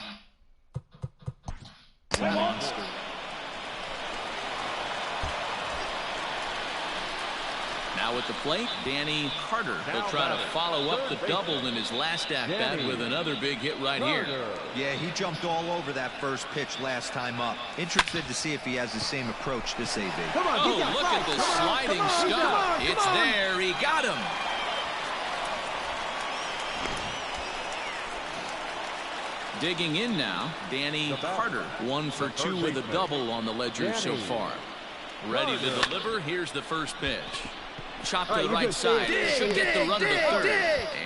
Speaker 2: Now at the plate, Danny Carter. He'll try to follow up the double in his last at-bat with another big hit right here.
Speaker 8: Yeah, he jumped all over that first pitch last time up. Interested to see if he has the same approach this AB.
Speaker 2: Oh, look at the sliding stuff. It's there. He got him. Digging in now, Danny Carter. 1 for 2 with a double on the ledger so far. Ready to deliver. Here's the first pitch. Chopped to the right side. Should get the runner to third.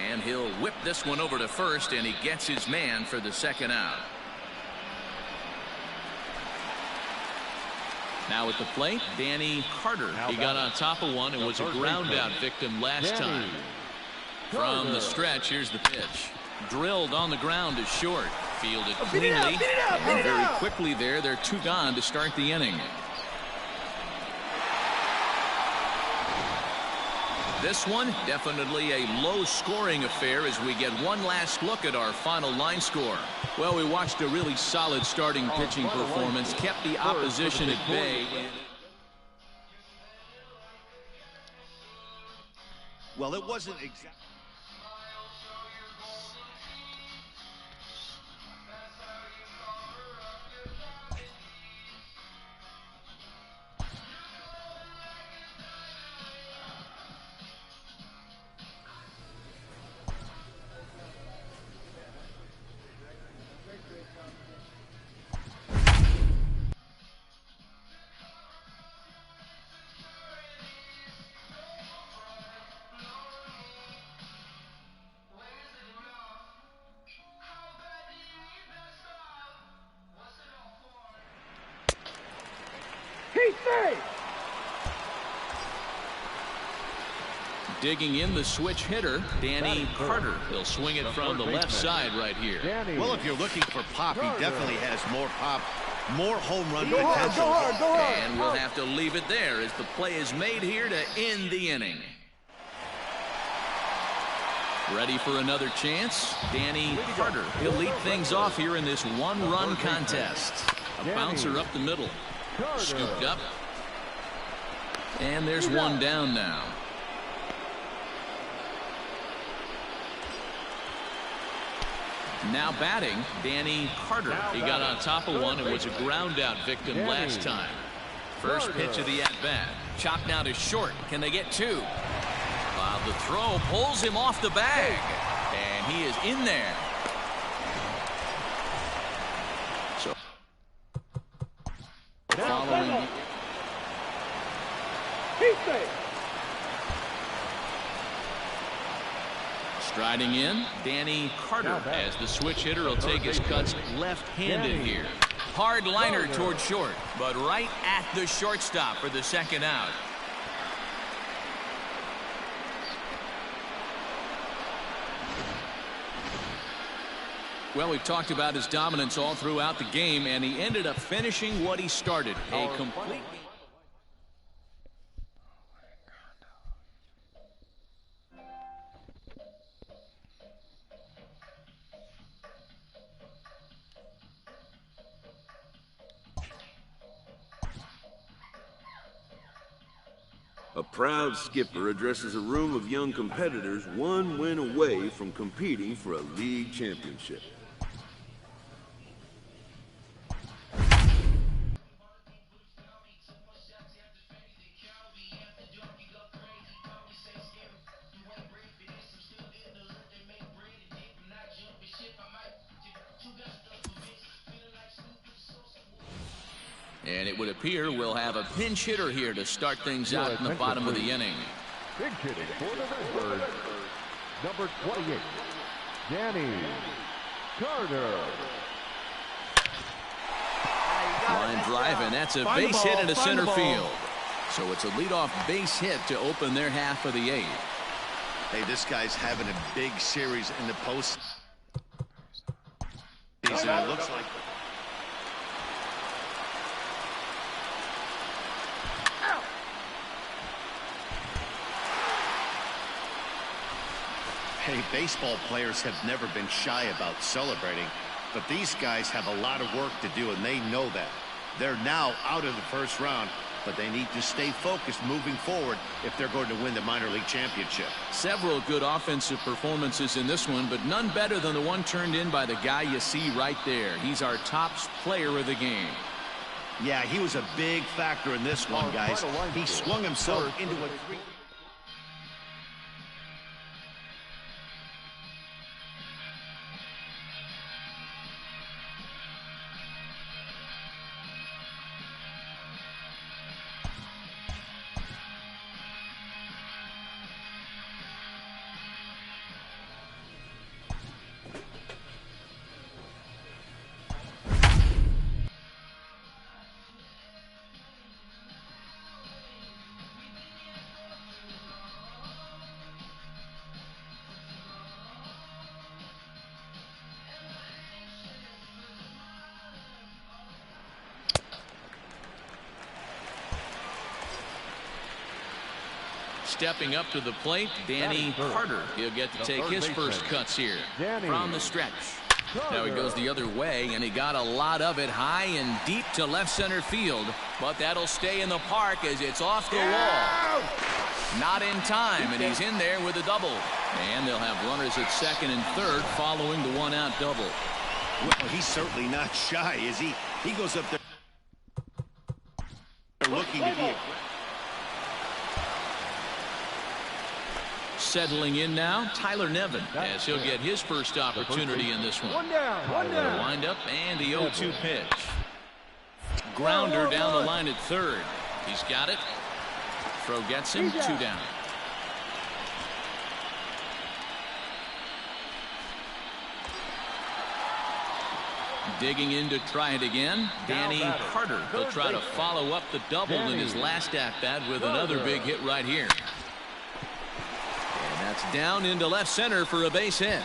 Speaker 2: And he'll whip this one over to first, and he gets his man for the second out. Now at the plate, Danny Carter. He got on top of one and was a ground out victim last time. From the stretch, here's the pitch. Drilled on the ground is short. Fielded cleanly. And very quickly there, they're 2 gone to start the inning. This one, definitely a low-scoring affair as we get one last look at our final line score. Well, we watched a really solid starting pitching performance, kept the opposition at bay.
Speaker 3: Well, it wasn't exactly.
Speaker 2: Digging in the switch hitter, Danny Carter. He'll swing it from the left side right here.
Speaker 3: Well, if you're looking for pop, he definitely has more pop, more home run potential.
Speaker 2: And we'll have to leave it there as the play is made here to end the inning. Ready for another chance? Danny Carter. He'll lead things off here in this one-run contest. A bouncer up the middle. Scooped up. And there's one down now. Now batting, Danny Carter. He got on top of one and was a ground out victim last time. First pitch of the at-bat. Chopped now to short. Can they get 2? Wow, the throw pulls him off the bag. And he is in there. So following. Striding in, Danny Carter, as the switch hitter will take his cuts left-handed here. Hard liner toward short, but right at the shortstop for the second out. Well, we've talked about his dominance all throughout the game, and he ended up finishing what he started. A complete.
Speaker 1: A proud skipper addresses a room of young competitors 1 win away from competing for a league championship.
Speaker 2: And it would appear we'll have a pinch hitter here to start things out in the bottom of the inning.
Speaker 5: Pinch hitting for the Redbirds, number 28, Danny Carter.
Speaker 2: Line drive, and that's a base hit into center field. So it's a leadoff base hit to open their half of the 8th.
Speaker 3: Hey, this guy's having a big series in the post. It looks like. Hey, baseball players have never been shy about celebrating, but these guys have a lot of work to do, and they know that. They're now out of the first round, but they need to stay focused moving forward if they're going to win the minor league championship.
Speaker 2: Several good offensive performances in this one, but none better than the one turned in by the guy you see right there. He's our top player of the game.
Speaker 3: Yeah, he was a big factor in this one, guys. He swung himself into a 3.
Speaker 2: Stepping up to the plate, Danny Carter. He'll get to take his first cuts here from the stretch. Now he goes the other way, and he got a lot of it high and deep to left center field. But that'll stay in the park as it's off the wall. Not in time, and he's in there with a double. And they'll have runners at second and third following the one-out double.
Speaker 3: Well, he's certainly not shy, is he? He goes up there looking to be
Speaker 2: Settling in now, Tyler Nevin, as he'll get his first opportunity in this one.
Speaker 6: One down, one down.
Speaker 2: Wind up and the 0-2 pitch. Grounder down the line at third. He's got it. Throw gets him, 2 down. Digging in to try it again, Danny Carter. He'll try to follow up the double in his last at-bat with another big hit right here. And that's down into left center for a base hit.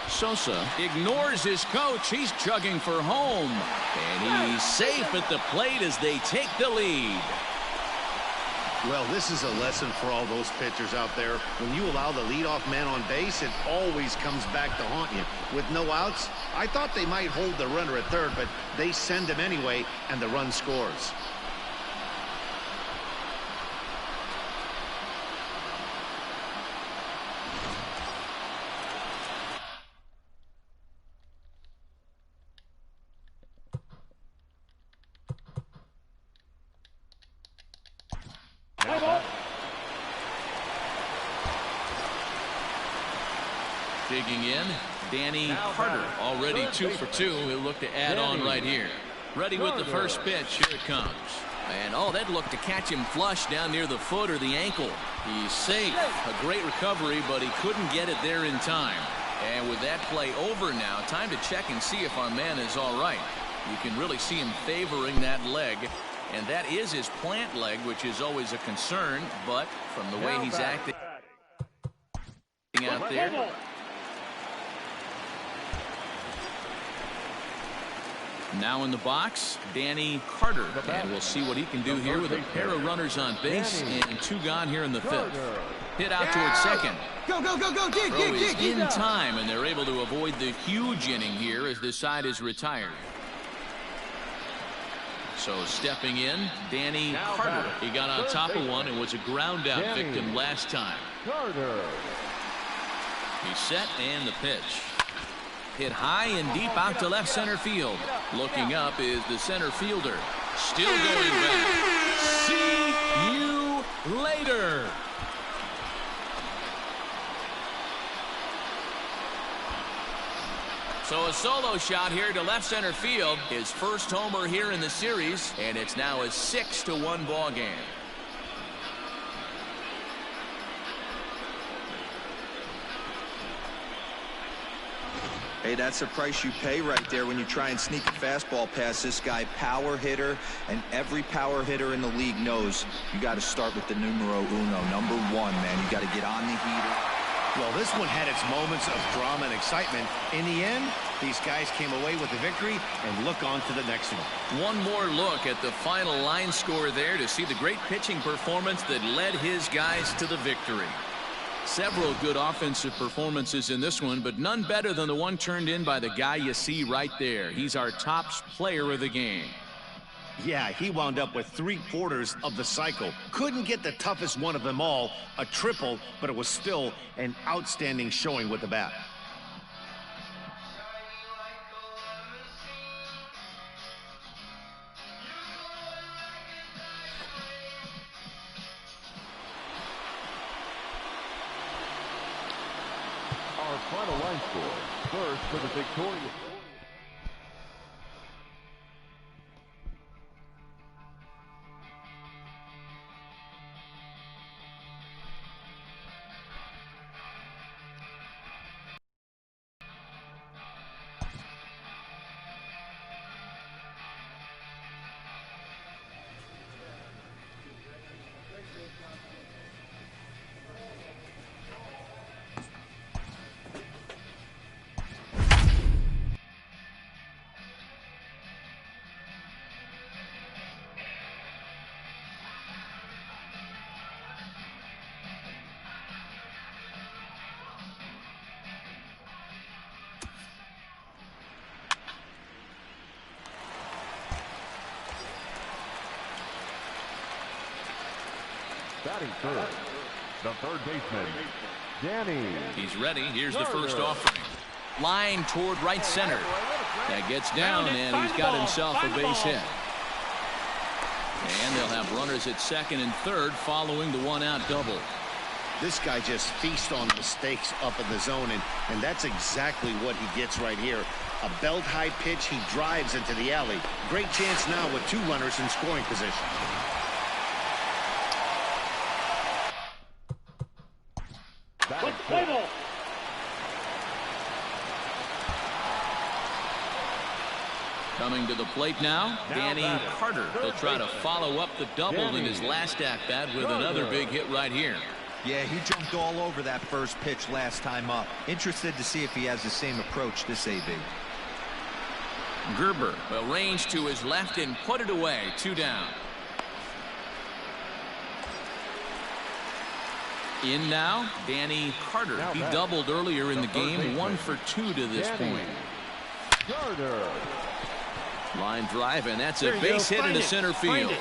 Speaker 2: Sosa ignores his coach. He's chugging for home. And he's safe at the plate as they take the lead.
Speaker 3: Well, this is a lesson for all those pitchers out there. When you allow the leadoff man on base, it always comes back to haunt you. With no outs, I thought they might hold the runner at third, but they send him anyway, and the run scores.
Speaker 2: Digging in, Danny Carter, already 2 for 2. He'll look to add on right here. Ready with the first pitch. Here it comes. And oh, that looked to catch him flush down near the foot or the ankle. He's safe. A great recovery, but he couldn't get it there in time. And with that play over now, time to check and see if our man is all right. You can really see him favoring that leg. And that is his plant leg, which is always a concern. But from the way he's acting out there. Now in the box, Danny Carter. And we'll see what he can do here with a pair of runners on base and 2 gone here in the 5th. Hit out towards second.
Speaker 6: Go, go, go, go, dig,
Speaker 2: Throw
Speaker 6: dig,
Speaker 2: is
Speaker 6: dig.
Speaker 2: in time, and they're able to avoid the huge inning here as this side is retired. So stepping in, Danny Carter. He got on top of one and was a ground out victim last time. He's set and the pitch. Hit high and deep out to left center field. Looking up is the center fielder. Still going back. See you later. So a solo shot here to left center field. His first homer here in the series, and it's now a 6-1 ball game.
Speaker 8: Hey, that's the price you pay right there when you try and sneak a fastball past this guy. Power hitter, and every power hitter in the league knows you got to start with the numero uno, number 1, man. You got to get on the heater.
Speaker 3: Well, this one had its moments of drama and excitement. In the end, these guys came away with the victory, and look on to the next one.
Speaker 2: One more look at the final line score there to see the great pitching performance that led his guys to the victory. Several good offensive performances in this one, but none better than the one turned in by the guy you see right there. He's our top player of the game.
Speaker 3: Yeah, he wound up with 3/4 of the cycle. Couldn't get the toughest one of them all, a triple, but it was still an outstanding showing with the bat.
Speaker 5: Our final line score. First for the victorious. Batting third, the third baseman, Danny.
Speaker 2: He's ready. Here's the first offering. Line toward right center. That gets down, and he's got himself a base hit. And they'll have runners at second and third following the one-out double.
Speaker 3: This guy just feasts on mistakes up in the zone, and that's exactly what he gets right here. A belt-high pitch, he drives into the alley. Great chance now with 2 runners in scoring position.
Speaker 2: Coming to the plate now, Danny Carter. He'll try to follow up the double in his last at-bat with another big hit right here.
Speaker 8: Yeah, he jumped all over that first pitch last time up. Interested to see if he has the same approach this AB.
Speaker 2: Gerber will range to his left and put it away. 2 down. In now, Danny Carter. He doubled earlier in the game, 1 for 2 to this point.
Speaker 5: Carter.
Speaker 2: Line drive, and that's a base hit into center field.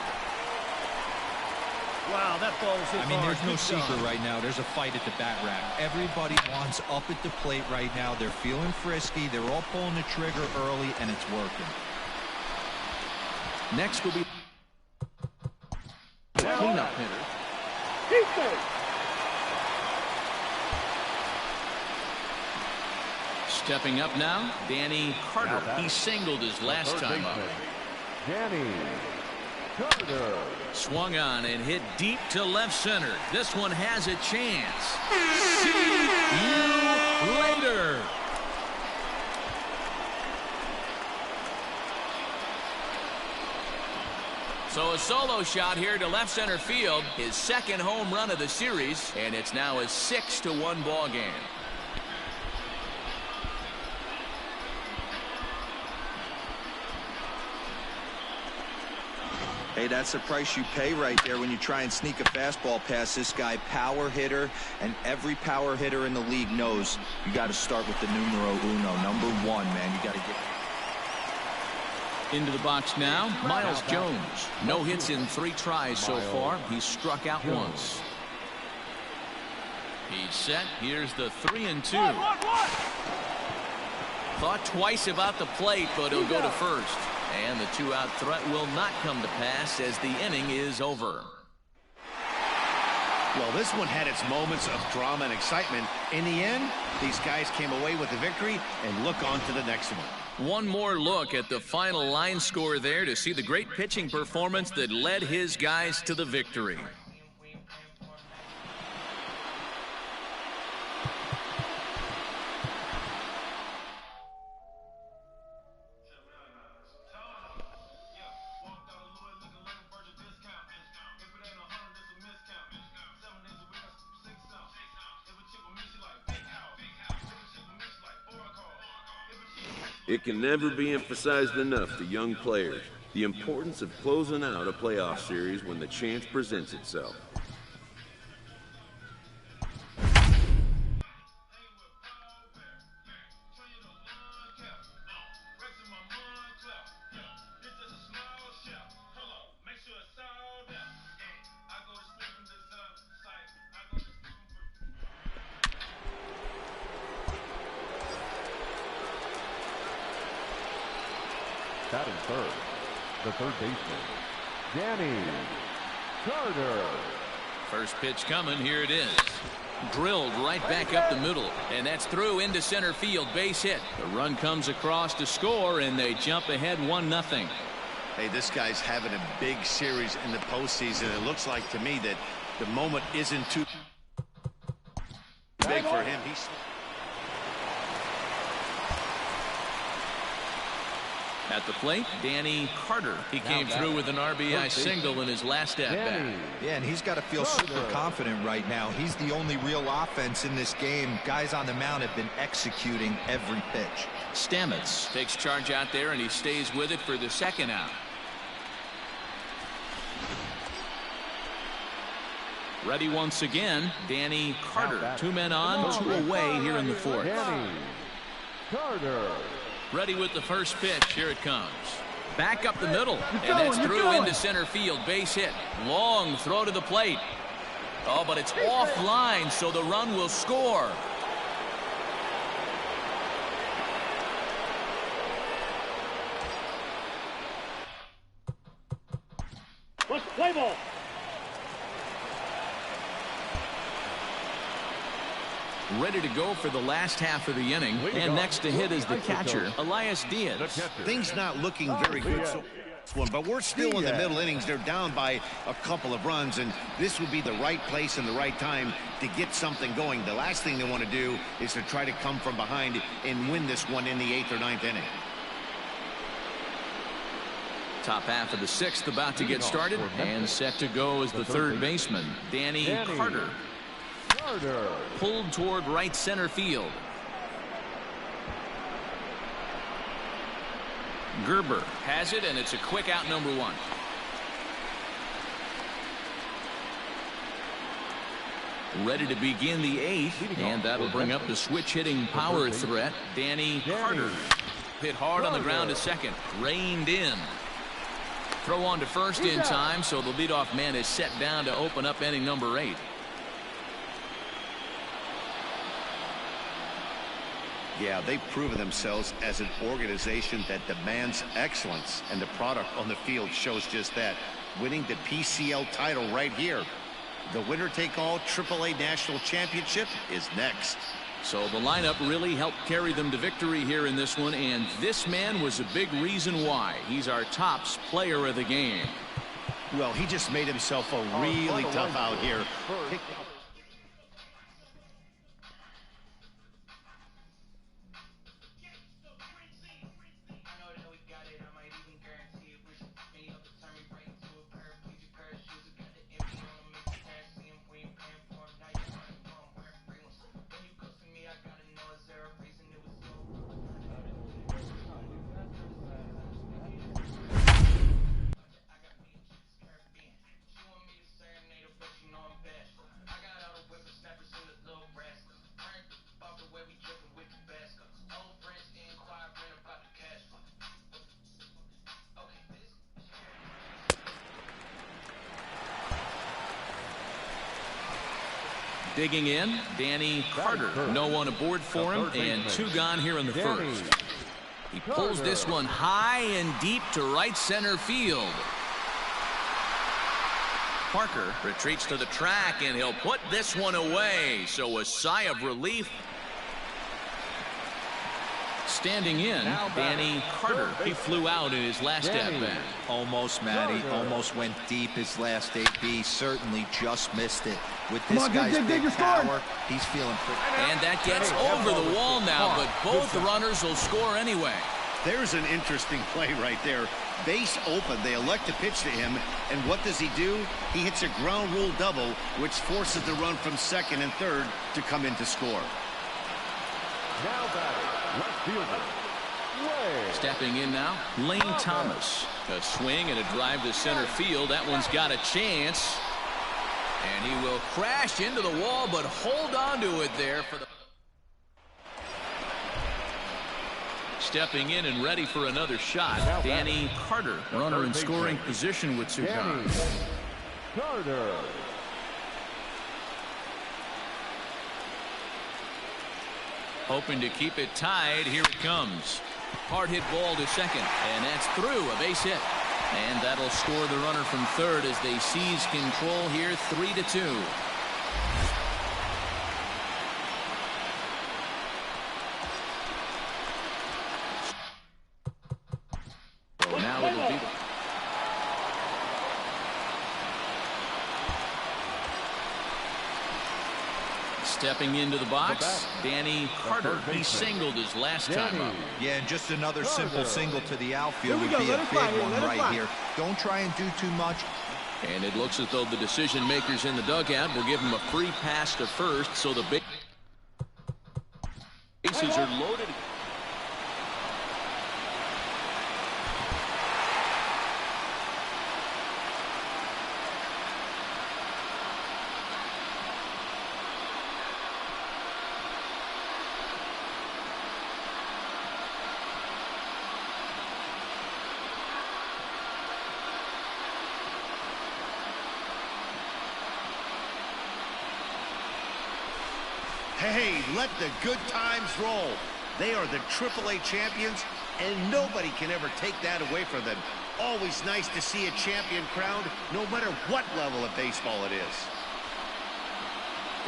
Speaker 6: Wow, that ball is hit
Speaker 8: I mean,
Speaker 6: hard.
Speaker 8: there's no secret right now. There's a fight at the bat rack. Everybody wants up at the plate right now. They're feeling frisky. They're all pulling the trigger early, and it's working.
Speaker 2: Next will be the cleanup hitter. Stepping up now, Danny Carter. He singled his last time up.
Speaker 5: Danny Carter.
Speaker 2: Swung on and hit deep to left center. This one has a chance. See you later. So a solo shot here to left center field. His second home run of the series, and it's now a 6-1 ball game.
Speaker 8: Hey, that's the price you pay right there when you try and sneak a fastball past this guy. Power hitter, and every power hitter in the league knows you got to start with the numero uno, number 1, man. You got to get
Speaker 2: into the box now. Miles Jones. No hits in 3 tries so far. He's struck out once. He's set. Here's the 3-2. Thought twice about the plate, but he'll go to first. And the 2-out threat will not come to pass as the inning is over.
Speaker 3: Well, this one had its moments of drama and excitement. In the end, these guys came away with the victory, and look on to the next one.
Speaker 2: One more look at the final line score there to see the great pitching performance that led his guys to the victory.
Speaker 1: It can never be emphasized enough to young players, the importance of closing out a playoff series when the chance presents itself.
Speaker 5: Batting third, the third baseman, Danny Carter.
Speaker 2: First pitch coming. Here it is. Drilled right back up the middle, and that's through into center field. Base hit. The run comes across to score, and they jump ahead 1-0.
Speaker 3: Hey, this guy's having a big series in the postseason. It looks like to me that the moment isn't too big for him.
Speaker 2: At the plate, Danny Carter. He came through with an RBI single in his last at-bat.
Speaker 8: Yeah, and he's got to feel super confident right now. He's the only real offense in this game. Guys on the mound have been executing every pitch.
Speaker 2: Stamets takes charge out there, and he stays with it for the second out. Ready once again, Danny Carter. 2 men on, 2 away here in the fourth.
Speaker 5: Danny Carter.
Speaker 2: Ready with the first pitch. Here it comes. Back up the middle, and that's through into center field. Base hit. Long throw to the plate. Oh, but it's offline, so the run will score.
Speaker 6: Let's play ball.
Speaker 2: Ready to go for the last half of the inning. And next to hit is the catcher, Elias Diaz.
Speaker 3: Things not looking very good so far, but we're still in the middle innings. They're down by a couple of runs, and this would be the right place and the right time to get something going. The last thing they want to do is to try to come from behind and win this one in the 8th or 9th inning.
Speaker 2: Top half of the 6th about to get started, and set to go is the third baseman, Danny Carter. Pulled toward right center field. Gerber has it, and it's a quick out, number 1. Ready to begin the 8th, and that'll bring up the switch hitting power threat, Danny Carter. Hit hard on the ground to second. Reined in. Throw on to first in time, so the leadoff man is set down to open up inning number 8.
Speaker 3: Yeah, they've proven themselves as an organization that demands excellence, and the product on the field shows just that. Winning the PCL title right here. The winner-take-all AAA National Championship is next.
Speaker 2: So the lineup really helped carry them to victory here in this one, and this man was a big reason why. He's our tops player of the game.
Speaker 3: Well, he just made himself a really tough out here.
Speaker 2: Digging in, Danny Carter. No one aboard for him, and 2 gone here in the first. He pulls this one high and deep to right center field. Parker retreats to the track, and he'll put this one away. So a sigh of relief. Standing in, Danny Carter. He flew out in his last at-bat.
Speaker 8: Almost, Matty. Almost went deep his last AB. Certainly just missed it. With this guy's big power, he's feeling pretty.
Speaker 2: And that gets over the wall now, but both runners will score anyway.
Speaker 3: There's an interesting play right there. Base open. They elect to pitch to him, and what does he do? He hits a ground rule double, which forces the run from second and third to come in to score.
Speaker 5: Now batting, left fielder, Ray.
Speaker 2: Stepping in now, Lane Thomas. A swing and a drive to center field. That one's got a chance. And he will crash into the wall, but hold on to it there for the... Stepping in and ready for another shot, Danny Carter. Runner in scoring position with Cigar.
Speaker 5: Carter.
Speaker 2: Hoping to keep it tied. Here it comes. Hard hit ball to second, and that's through. A base hit. And that'll score the runner from third as they seize control here, 3-2. So now it'll be stepping into the box, Danny Carter. He singled his last time up.
Speaker 8: Yeah, and just another simple single to the outfield would be a big one right here. Don't try and do too much.
Speaker 2: And it looks as though the decision makers in the dugout will give him a free pass to first, so the bases are loaded.
Speaker 3: Hey, let the good times roll. They are the AAA champions, and nobody can ever take that away from them. Always nice to see a champion crowned, no matter what level of baseball it is.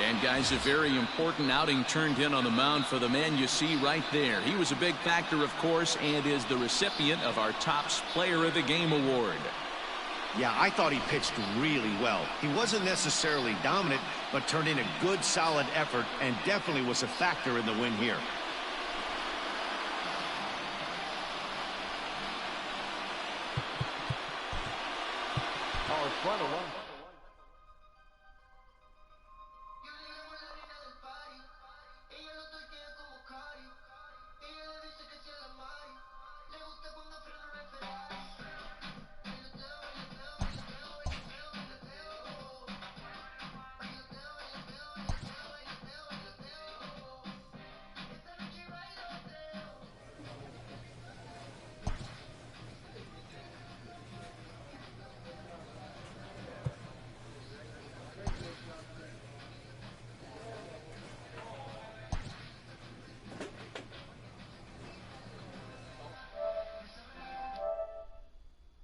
Speaker 2: And guys, a very important outing turned in on the mound for the man you see right there. He was a big factor, of course, and is the recipient of our Topps Player of the Game award.
Speaker 3: Yeah, I thought he pitched really well. He wasn't necessarily dominant, but turned in a good, solid effort and definitely was a factor in the win here.
Speaker 5: Our final one.